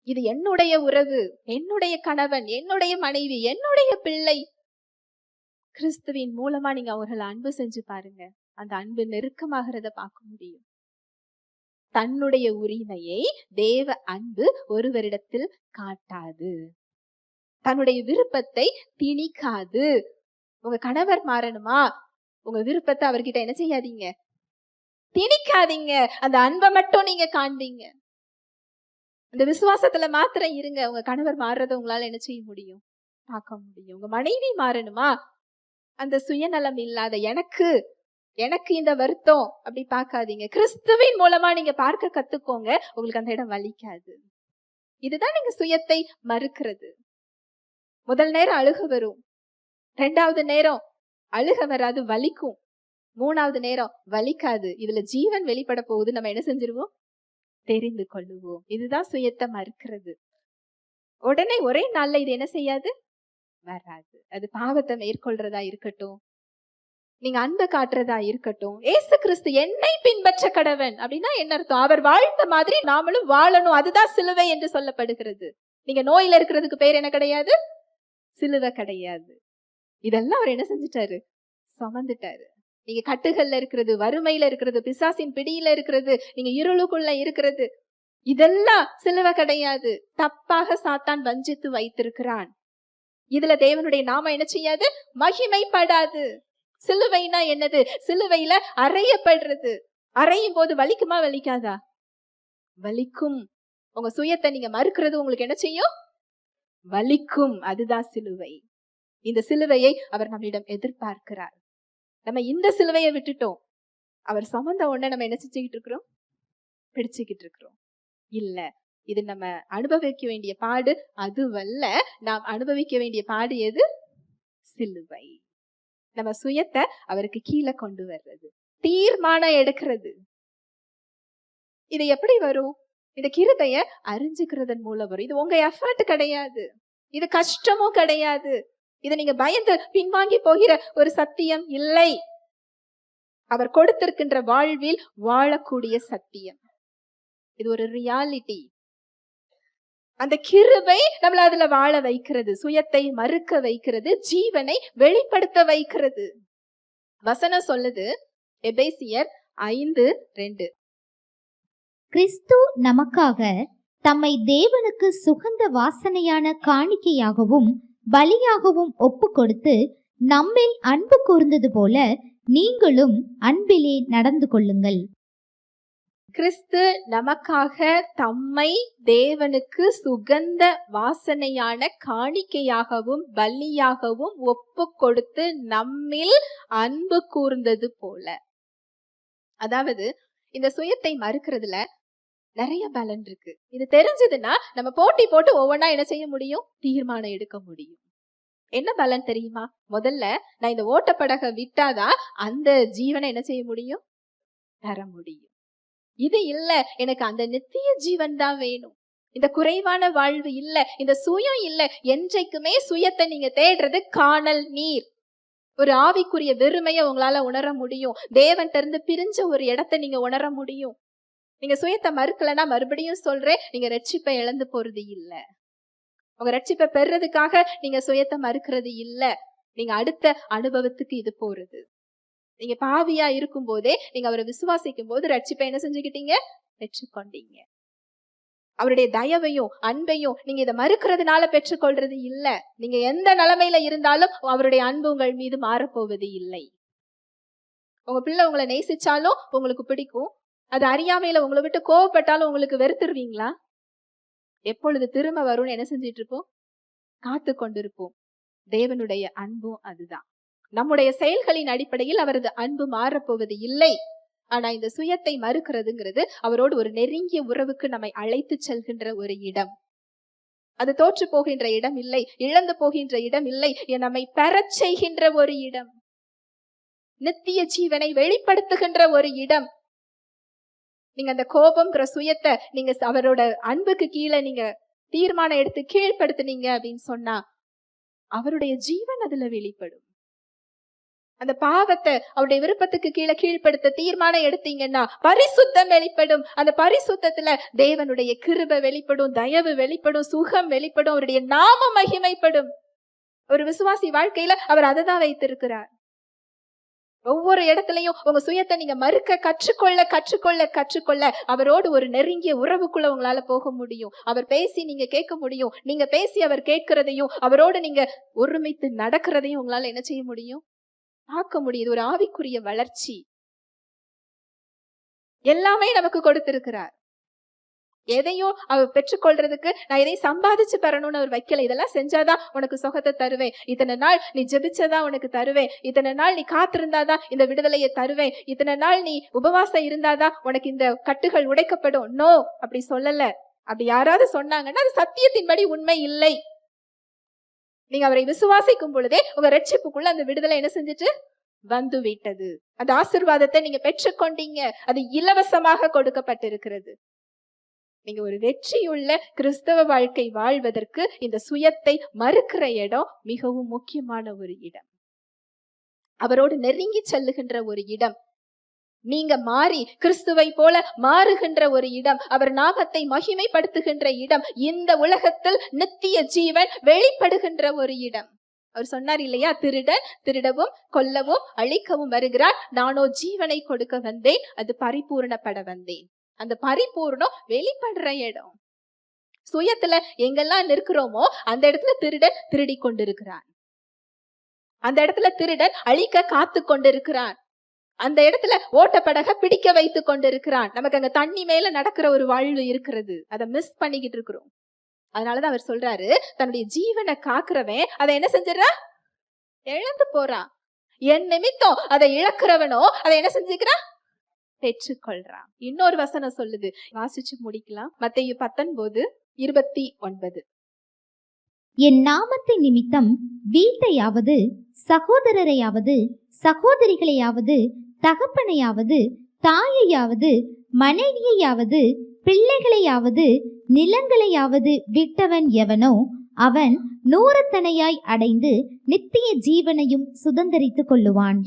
இது என்னுடைய உறவு, என்னுடைய கணவன், என்னுடைய மனைவி, என்னுடைய பிள்ளை. கிறிஸ்துவின் மூலமா நீங்க அவர்களை அன்பு செஞ்சு பாருங்க, அந்த அன்பு நெருக்கமாகிறத பார்க்க முடியும். தன்னுடைய உரிமையை தேவ அன்பு ஒருவரிடத்தில் காட்டாது, தன்னுடைய விருப்பத்தை திணிக்காது. உங்க கணவர் மாறணுமா, உங்க விருப்பத்தை அவர்கிட்ட என்ன செய்யாதீங்க? திணிக்காதீங்க. அந்த அன்பை மட்டும் நீங்க காண்பீங்க. அந்த விசுவாசத்துல மாத்திரம் இருங்க. உங்க கணவர் மாறுறத உங்களால என்ன செய்ய முடியும்? பார்க்க முடியும். உங்க மனைவி மாறணுமா, அந்த சுயநலம் இல்லாத எனக்கு இந்த வருத்தம் அப்படி பார்க்காதீங்க. கிறிஸ்துவின் மூலமா நீங்க பார்க்க கத்துக்கோங்க, உங்களுக்கு அந்த இடம் வலிக்காது. இதுதான் நீங்க சுயத்தை மறுக்கிறது. முதல் நேரம் அழுக வரும், 2வது நேரம் அழுக வராது, வலிக்கும். 3வது நேரம் வலிக்காது. இதுல ஜீவன் வெளிப்பட போகுது, நம்ம என்ன செஞ்சிருவோம்? தெரிந்து கொள்ளுவோம். இதுதான் சுயத்தை மறுக்கிறது. உடனே ஒரே நாள்ல இது என்ன செய்யாது? வராது. அது பாவத்தை மேற்கொள்றதா இருக்கட்டும், நீங்க அன்பை காட்டுறதா இருக்கட்டும். ஏசு கிறிஸ்து என்னை பின்பற்ற கடவன் அப்படின்னா என்ன அர்த்தம்? அவர் வாழ்ந்த மாதிரி நாமளும் வாழணும். அதுதான் சிலுவை என்று சொல்லப்படுகிறது. நீங்க நோயில இருக்கிறதுக்கு பேர் என்ன கிடையாது? சிலுவை கிடையாது. இதெல்லாம் அவர் என்ன செஞ்சுட்டாரு? சுமந்துட்டாரு. நீங்க கட்டுகள்ல இருக்கிறது, வறுமையில இருக்கிறது, பிசாசின் பிடியில இருக்கிறது, நீங்க இருளுக்குள்ள இருக்கிறது, இதெல்லாம் சிலுவை கிடையாது. தப்பாக சாத்தான் வஞ்சித்து வைத்திருக்கிறான். இதுல தேவனுடைய நாம என்ன செய்யாது? மகிமைப்படாது. சிலுவைனா என்னது? சிலுவையில அறையப்படுறது. அறையும் போது வலிக்குமா வலிக்காதா? வலிக்கும். உங்க சுயத்தை நீங்க மறுக்கிறது உங்களுக்கு என்ன செய்யும்? வலிக்கும். அதுதான் சிலுவை. இந்த சிலுவையை அவர் நம்மிடம் எதிர்பார்க்கிறார். நம்ம இந்த சிலுவையை விட்டுட்டோம், அவர் சுமந்த உடனே நம்ம என்ன செஞ்சுக்கிட்டு இருக்கிறோம்? பிடிச்சுக்கிட்டு இருக்கிறோம். இல்ல, இது நம்ம அனுபவிக்க வேண்டிய பாடு அதுவல்ல. நாம் அனுபவிக்க வேண்டிய பாடு எது? சிலுவை. நம்ம சுயத்தை அவருக்கு கீழே கொண்டு வர்றது, தீர்மானம் எடுக்கிறது. இது எப்படி வரும்? இந்த கிருபைய அறிஞ்சுக்கிறதன் மூலம் வரும். இது உங்க எஃபர்ட் கிடையாது, இது கஷ்டமும் கிடையாது, இதை நீங்க பயந்து பின்வாங்கி போகிற ஒரு சத்தியம் இல்லை. அவர் கொடுத்திருக்கின்ற வாழ்வில் வாழக்கூடிய சத்தியம். இது ஒரு ரியாலிட்டி. அந்த கிருபை நம்மள அதுல வாழ வைக்கிறது, சுயத்தை மறுக்க வைக்கிறது, ஜீவனை வெளிப்படுத்த வைக்கிறது. வசனம் சொல்லுது, எபேசியர் 5:2, கிறிஸ்து நமக்காக தம்மை தேவனுக்கு சுகந்த வாசனையான காணிக்கையாகவும் பலியாகவும் ஒப்பு கொடுத்து நம்மில் அன்பு கூர்ந்தது போல நீங்களும் அன்பிலே நடந்து கொள்ளுங்கள். கிறிஸ்து நமக்காக தம்மை தேவனுக்கு சுகந்த வாசனையான காணிக்கையாகவும் பலியாகவும் ஒப்பு கொடுத்து நம்மில் அன்பு கூர்ந்தது போல. அதாவது இந்த சுயத்தை மறுக்கிறதுல நிறைய பலன் இருக்கு. இது தெரிஞ்சதுன்னா நம்ம போட்டி போட்டு ஒவ்வொன்னா என்ன செய்ய முடியும்? தீர்மானம் எடுக்க முடியும். என்ன பலன் தெரியுமா? முதல்ல நான் இந்த ஓட்டப்படகை விட்டாதான் அந்த ஜீவனை என்ன செய்ய முடியும்? தர முடியும். இது இல்ல, எனக்கு அந்த நித்திய ஜீவன் தான் வேணும். இந்த குறைவான வாழ்வு இல்ல, இந்த சுயம் இல்ல. என்றைக்குமே சுயத்தை நீங்க தேடுறது காணல் நீர். ஒரு ஆவிக்குரிய வெறுமையை உங்களால உணர முடியும். தேவன்ட்ட இருந்து பிரிஞ்ச ஒரு இடத்தை நீங்க உணர முடியும். நீங்க சுயத்தை மறுக்கலன்னா மறுபடியும் சொல்றேன், நீங்க ரட்சிப்பை இழந்து போறது இல்ல. உங்க ரட்சிப்பை பெறதுக்காக நீங்க சுயத்தை மறுக்கிறது இல்ல. நீங்க அடுத்த அனுபவத்துக்கு இது போறது. நீங்க பாவியா இருக்கும் போதே நீங்க அவரை விசுவாசிக்கும் போது ரட்சிப்பை என்ன செஞ்சுக்கிட்டீங்க? பெற்றுக்கொண்டீங்க. அவருடைய தயவையும் அன்பையும் நீங்க இதை மறுக்கிறதுனால பெற்றுக்கொள்றது இல்ல. நீங்க எந்த நிலைமையில இருந்தாலும் அவருடைய அன்பு உங்கள் மீது மாறப்போவது இல்லை. உங்க பிள்ளை உங்களை நேசிச்சாலும் உங்களுக்கு பிடிக்கும். அது அறியாமையில உங்களை விட்டு கோவப்பட்டாலும் உங்களுக்கு வெறுத்துருவீங்களா? எப்பொழுது திரும்ப வரும்னு என்ன செஞ்சிட்டு இருப்போம்? காத்து கொண்டிருப்போம். தேவனுடைய அன்பும் அதுதான். நம்முடைய செயல்களின் அடிப்படையில் அவரது அன்பு மாறப்போவது இல்லை. ஆனா இந்த சுயத்தை மறுக்கிறதுங்கிறது அவரோடு ஒரு நெருங்கிய உறவுக்கு நம்மை அழைத்து செல்கின்ற ஒரு இடம். அது தோற்று போகின்ற இடம் இல்லை, இழந்து போகின்ற இடம் இல்லை, நம்மை பெறச் செய்கின்ற ஒரு இடம், நித்திய ஜீவனை வெளிப்படுத்துகின்ற ஒரு இடம். நீங்க அந்த கோபம்ங்கிற சுயத்தை நீங்க அவரோட அன்புக்கு கீழே நீங்க தீர்மானம் எடுத்து கீழ்படுத்துனீங்க அப்படின்னு சொன்னா அவருடைய ஜீவன் அதுல வெளிப்படும். அந்த பாவத்தை அவருடைய விருப்பத்துக்கு கீழே கீழ்படுத்த தீர்மானம் எடுத்தீங்கன்னா பரிசுத்தம் வெளிப்படும். அந்த பரிசுத்தத்துல தேவனுடைய கிருபை வெளிப்படும், தயவு வெளிப்படும், சுகம் வெளிப்படும், அவருடைய நாம மகிமைப்படும். ஒரு விசுவாசி வாழ்க்கையில அவர் அதை தான் வைத்திருக்கிறார். ஒவ்வொரு இடத்துலயும் உங்க சுயத்தை நீங்க மறுக்க கற்றுக்கொள்ள கற்றுக்கொள்ள கற்றுக்கொள்ள அவரோடு ஒரு நெருங்கிய உறவுக்குள்ள உங்களால போக முடியும். அவர் பேசி நீங்க கேட்க முடியும். நீங்க பேசி அவர் கேட்கிறதையும் அவரோடு நீங்க ஒருமித்து நடக்கிறதையும் உங்களால என்ன செய்ய முடியும்? பார்க்க முடியுது. ஒரு ஆவிக்குரிய வளர்ச்சி எல்லாமே நமக்கு கொடுத்திருக்கிறார். எதையும் அவர் பெற்றுக்கொள்றதுக்கு நான் எதையும் சம்பாதிச்சு பெறணும்னு அவர் வைக்கல. இதெல்லாம் செஞ்சாதான் உனக்கு சுகத்தை தருவேன், இத்தனை நாள் நீ ஜெபிச்சதான் உனக்கு தருவேன், இத்தனை நாள் நீ காத்திருந்தாதான் இந்த விடுதலையை தருவேன், இத்தனை நாள் நீ உபவாசம் இருந்தாதான் உனக்கு இந்த கட்டுகள் உடைக்கப்படும். நோ, அப்படி சொல்லல. அப்படி யாராவது சொன்னாங்கன்னா அது சத்தியத்தின்படி உண்மை இல்லை. நீங்க அவரை விசுவாசிக்கும் பொழுதே உங்க ரட்சிப்புக்குள்ள அந்த விடுதலை என்ன செஞ்சுட்டு வந்து விட்டது. அந்த ஆசீர்வாதத்தை நீங்க பெற்றுக்கொண்டீங்க. அது இலவசமாக கொடுக்கப்பட்டிருக்கிறது. நீங்க ஒரு வெற்றியுள்ள கிறிஸ்தவ வாழ்க்கை வாழ்வதற்கு இந்த சுயத்தை மறுக்கிற இடம் மிகவும் முக்கியமான ஒரு இடம். அவரோடு நெருங்கி செல்லுகின்ற ஒரு இடம். நீங்க மாறி கிறிஸ்துவை போல மாறுகின்ற ஒரு இடம், அவர் நாமத்தை மகிமைப்படுத்துகின்ற இடம், இந்த உலகத்தில் நித்திய ஜீவன் வெளிப்படுகின்ற ஒரு இடம். அவர் சொன்னார் இல்லையா, திருடன் திருடவும் கொல்லவும் அழிக்கவும் வருகிறார், நானோ ஜீவனை கொடுக்க வந்தேன், அது பரிபூர்ணப்பட வந்தேன். அந்த பரிபூர்ணம் வெளிப்படுற இடம். சுயத்துல எங்கெல்லாம் நிற்கிறோமோ அந்த இடத்துல திருடன் திருடி கொண்டிருக்கிறான். அந்த இடத்துல திருடன் அழிக்க காத்து கொண்டிருக்கிறான். அந்த இடத்துல ஓட்டப்படக பிடிக்க வைத்து கொண்டிருக்கிறான். நமக்கு அங்க தண்ணி மேல நடக்கிற ஒரு வாழ்வு இருக்கிறது, அதை மிஸ் பண்ணிக்கிட்டு இருக்கிறோம். அதனாலதான் அவர் சொல்றாரு, தன்னுடைய ஜீவனை காக்குறவன் அதை என்ன செஞ்சிடறான்? இழந்து போறான். என் நிமித்தம் அதை இழக்கிறவனோ அதை என்ன செஞ்சுக்கிறான்? பெற்றுக்கொள்றான். இன்னொரு வசனம் சொல்லுது, வாசிச்சு முடிக்கலாம். மத்தேயு 19:29. என் நாமத்தின் நிமித்தம் வீட்டையாவது சகோதரரையாவது சகோதரிகளையாவது தகப்பனையாவது தாயையாவது மனைவியையாவது பிள்ளைகளையாவது நிலங்களையாவது விட்டவன் எவனோ அவன் 100 தனையாய் அடைந்து நித்திய ஜீவனையும் சுதந்தரித்துக் கொள்ளுவான்.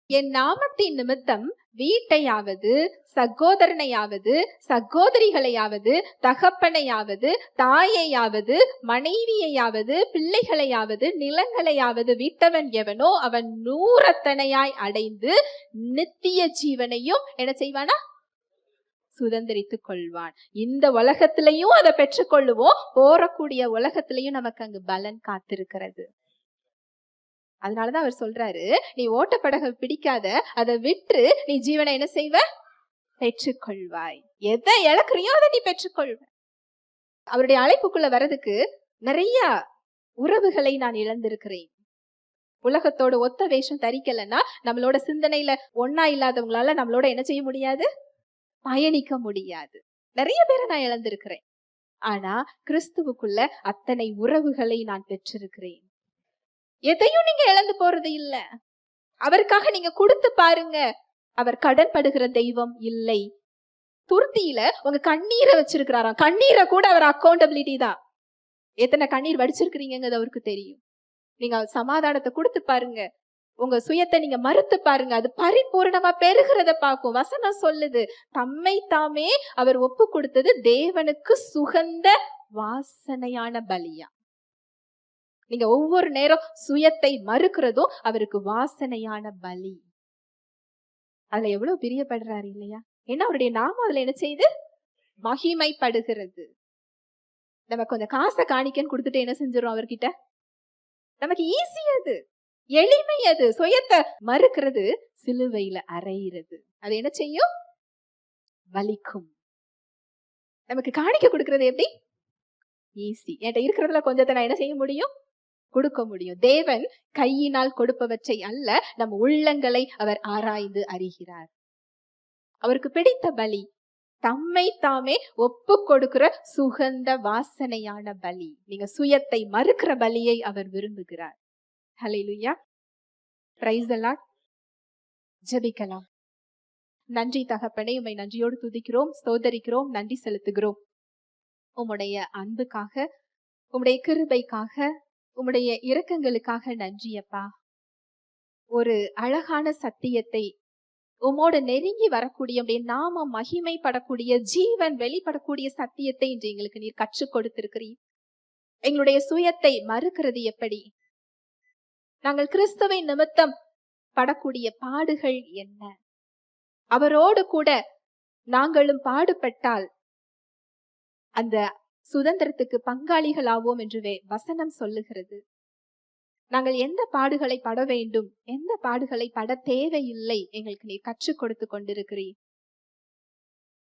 என் நாமத்தின் நிமித்தம் வீட்டையாவது சகோதரனையாவது சகோதரிகளையாவது தகப்பனையாவது தாயையாவது மனைவியையாவது பிள்ளைகளையாவது நிலங்களையாவது விட்டவன் எவனோ அவன் 100 தனையாய் அடைந்து நித்திய ஜீவனையும் என்ன செய்வானா? சுதந்திரித்துக் கொள்வான். இந்த உலகத்திலையும் அதை பெற்றுக்கொள்ளுவோம், போறக்கூடிய உலகத்திலையும் நமக்கு அங்கு பலன் காத்திருக்கிறது. அதனாலதான் அவர் சொல்றாரு, நீ ஓட்டப்படகை பிடிக்காத, அதை விட்டு நீ ஜீவனை என்ன செய்வ? பெற்றுக்கொள்வாய். எதை இழக்கிறியோ அதை நீ பெற்றுக்கொள்வ. அவருடைய அழைப்புக்குள்ள வர்றதுக்கு நிறைய உறவுகளை நான் இழந்திருக்கிறேன். உலகத்தோட ஒத்த வேஷம் தரிக்கலன்னா நம்மளோட சிந்தனையில ஒன்னா இல்லாதவங்களால நம்மளோட என்ன செய்ய முடியாது? பயணிக்க முடியாது. நிறைய பேரை நான் இழந்திருக்கிறேன். ஆனா கிறிஸ்துவுக்குள்ள அத்தனை உறவுகளை நான் பெற்றிருக்கிறேன். எதையும் நீங்க இழந்து போறது இல்ல. அவருக்காக நீங்க கொடுத்து பாருங்க. அவர் கடன்படுகிற தெய்வம் இல்லை. துருத்தியில உங்க கண்ணீரை வச்சிருக்கிறாராம். கண்ணீரை கூட அவர் அக்கௌண்டபிலிட்டி தான். எத்தனை கண்ணீர் வடிச்சிருக்கிறீங்கிறது அவருக்கு தெரியும். நீங்க சமாதானத்தை கொடுத்து பாருங்க, உங்க சுயத்தை நீங்க மறுத்து பாருங்க, அது பரிபூர்ணமா பெருகிறத பார்க்கும். வசனம் சொல்லுது, தம்மை தாமே அவர் ஒப்பு கொடுத்தது தேவனுக்கு சுகந்த வாசனையான பலியா. நீங்க ஒவ்வொரு நேரம் சுயத்தை மறுக்கிறதும் அவருக்கு வாசனையான பலி. அதுல எவ்வளவு பிரியப்படுறாரு இல்லையா? ஏன்னா அவருடைய நாமம் அதுல என்ன செய்யுது? மகிமைப்படுகிறது. நம்ம கொஞ்சம் காசை காணிக்கன்னு கொடுத்துட்டு என்ன செஞ்சிடும் அவர்கிட்ட? நமக்கு ஈஸி, அது எளிமை. அது சுயத்தை மறுக்கிறது, சிலுவையில அறையிறது. அது என்ன செய்யும்? வலிக்கும். நமக்கு காணிக்க கொடுக்கறது எப்படி? ஈஸி. என்கிட்ட இருக்கிறதுல கொஞ்சத்தை நான் என்ன செய்ய முடியும்? கொடுக்க முடியும். தேவன் கையினால் கொடுப்பவற்றை அல்ல, நம் உள்ளங்களை அவர் ஆராய்ந்து அறிகிறார். அவருக்கு பிடித்த பலி தம்மை தாமே ஒப்பு கொடுக்கிற சுகந்த வாசனையான பலி. நீங்க சுயத்தை மறுக்கிற பலியை அவர் விரும்புகிறார். ஹல்லேலூயா, பிரைஸ் தி லார்ட். ஜெபிக்கலாம். நன்றி தகப்பனே, உம்மை நன்றியோடு துதிக்கிறோம், ஸ்தோத்தரிக்கிறோம், நன்றி செலுத்துகிறோம். உம்முடைய அன்புக்காக, உம்முடைய கிருபைக்காக, உம்முடைய இரக்கங்களுக்காக நன்றி அப்பா. ஒரு அழகான சத்தியத்தை, உம்மோடு நெருங்கி வரக்கூடிய, உடைய நாமம் மகிமைப்படக்கூடிய, ஜீவன் வெளிப்படக்கூடிய சத்தியத்தை இன்று எங்களுக்கு நீர் கற்றுக் கொடுத்திருக்கிறீர். எங்களுடைய சுயத்தை மறுக்கிறது எப்படி? நாங்கள் கிறிஸ்துவை நிமித்தம் படக்கூடிய பாடுகள் என்ன? அவரோடு கூட நாங்களும் பாடுபட்டால் அந்த சுதந்திரத்துக்கு பங்காளிகளாவோம் என்று வசனம் சொல்லுகிறது. நாங்கள் எந்த பாடுகளை பட வேண்டும், எந்த பாடுகளை பட தேவையில்லை, எங்களுக்கு நீ கற்றுக் கொடுத்து கொண்டிருக்கிறீர்.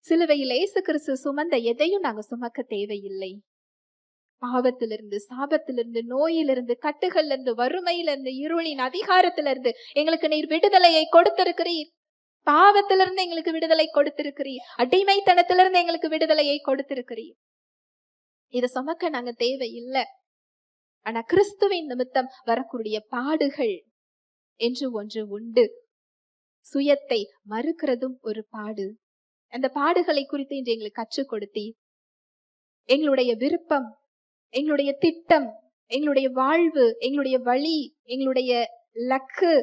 சிலுவையில் இயேசு கிறிஸ்து சுமந்த எதையும் நாங்க சுமக்க தேவையில்லை. பாவத்திலிருந்து, சாபத்திலிருந்து, நோயிலிருந்து, கட்டுகளிலிருந்து, வறுமையிலிருந்து, இருளின் அதிகாரத்திலிருந்து எங்களுக்கு நீர் விடுதலையை கொடுத்திருக்கிறீர். பாவத்திலிருந்து எங்களுக்கு விடுதலை கொடுத்திருக்கிறீர். அடிமைத்தனத்திலிருந்து எங்களுக்கு விடுதலையை கொடுத்திருக்கிறீர். இதை சுமக்க நாங்க தேவையில்லை. ஆனா கிறிஸ்துவின் நிமித்தம் வரக்கூடிய பாடுகள் என்று ஒன்று உண்டு. சுயத்தை மறுக்கிறதும் ஒரு பாடு. அந்த பாடுகளை குறித்து இன்று எங்களுக்கு கற்றுக் கொடுத்தி, எங்களுடைய விருப்பம், எங்களுடைய திட்டம், எங்களுடைய வாழ்வு, எங்களுடைய வழி, எங்களுடைய லக்கு,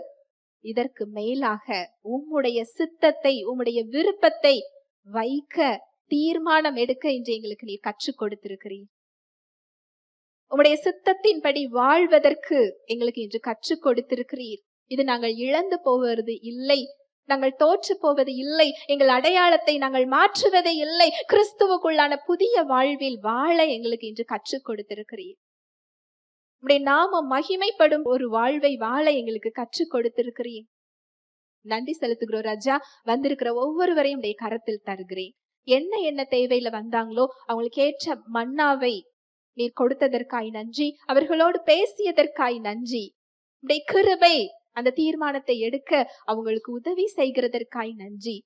இதற்கு மேலாக உம்முடைய சித்தத்தை, உம்முடைய விருப்பத்தை வைக்க, தீர்மானம் எடுக்க இன்று எங்களுக்கு நீர் கற்றுக் கொடுத்திருக்கிறீர். உம்முடைய சித்தத்தின்படி வாழ்வதற்கு எங்களுக்கு இன்று கற்றுக் கொடுத்திருக்கிறீர். இது நாங்கள் இழந்து போவது இல்லை, நாங்கள் தோற்று போவது இல்லை, எங்கள் அடையாளத்தை நாங்கள் மாற்றுவதே இல்லை. கிறிஸ்துவுக்குள்ளான புதிய வாழ்வில் வாழ எங்களுக்கு இன்று கற்றுக் கொடுத்திருக்கிறீர். உம்முடைய நாமம் மகிமைப்படும் ஒரு வாழ்வை வாழ எங்களுக்கு கற்றுக் கொடுத்திருக்கிறீர். நன்றி செலுத்துகிறோம் ராஜா. வந்திருக்கிற ஒவ்வொருவரையும் உடைய கரத்தில் தருகிறேன். என்ன தேவையில வந்தாங்களோ அவங்களுக்கு ஏற்ற மன்னாவை நீர் கொடுத்ததற்காய் நன்றி. அவர்களோடு பேசியதற்காய் நன்றி. உடைய கிருபை அந்த தீர்மானத்தை எடுக்க அவங்களுக்கு உதவி செய்கிறதற்காய் நன்றி.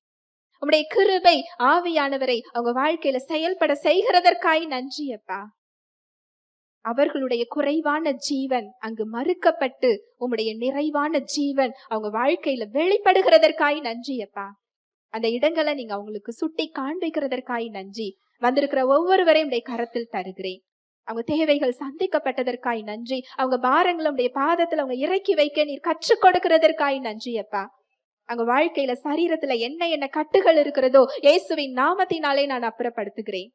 உடைய கிருபை ஆவியானவரை அவங்க வாழ்க்கையில செயல்பட செய்கிறதற்காய் நன்றி அப்பா. அவர்களுடைய குறைவான ஜீவன் அங்கு மறுக்கப்பட்டு உம்முடைய நிறைவான ஜீவன் அவங்க வாழ்க்கையில வெளிப்படுகிறதற்காய் நன்றி அப்பா. அந்த இடங்களை நீங்க அவங்களுக்கு சுட்டி காண்பிக்கிறதற்காய் நன்றி. வந்திருக்கிற ஒவ்வொருவரையும் உடைய கரத்தில் தருகிறேன். அவங்க தேவைகள் சந்திக்கப்பட்டதற்காய் நன்றி. அவங்க பாரங்களுடைய பாதத்துல அவங்க இறக்கி வைக்க நீர் கற்றுக் கொடுக்கிறதற்காய் நன்றி அப்பா. அவங்க வாழ்க்கையில சரீரத்துல என்ன கட்டுகள் இருக்கிறதோ இயேசுவின் நாமத்தினாலே நான் அப்புறப்படுத்துகிறேன்.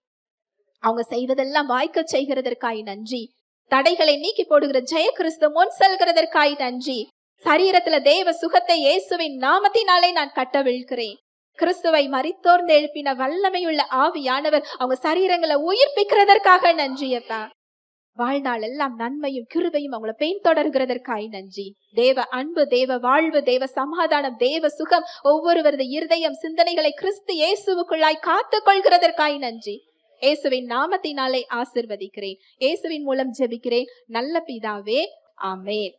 அவங்க செய்வதெல்லாம் வாய்க்க செய்கிறதற்காய் நன்றி. தடைகளை நீக்கி போடுகிற ஜெய கிறிஸ்து முன் செல்கிறதற்காய் நன்றி. சரீரத்துல தேவ சுகத்தை இயேசுவின் நாமத்தினாலே நான் கட்டவிழ்கிறேன். கிறிஸ்துவை மரித்தோர்ந்து எழுப்பின வல்லமையுள்ள ஆவியானவர் அவங்க சரீரங்களை உயிர்ப்பிக்கிறதற்காக நன்றி அப்பா. வாழ்நாள் எல்லாம் நன்மையும் கிருபையும் அவங்கள பின்தொடர்கிறதற்காய் நன்றி. தேவ அன்பு, தேவ வாழ்வு, தேவ சமாதானம், தேவ சுகம் ஒவ்வொருவரது இருதயம் சிந்தனைகளை கிறிஸ்து இயேசுவுக்குள்ளாய் காத்துக் கொள்கிறதற்காய் நன்றி. இயேசுவின் நாமத்தினாலே ஆசிர்வதிக்கிறேன். இயேசுவின் மூலம் ஜெபிக்கிறேன் நல்ல பிதாவே, ஆமென்.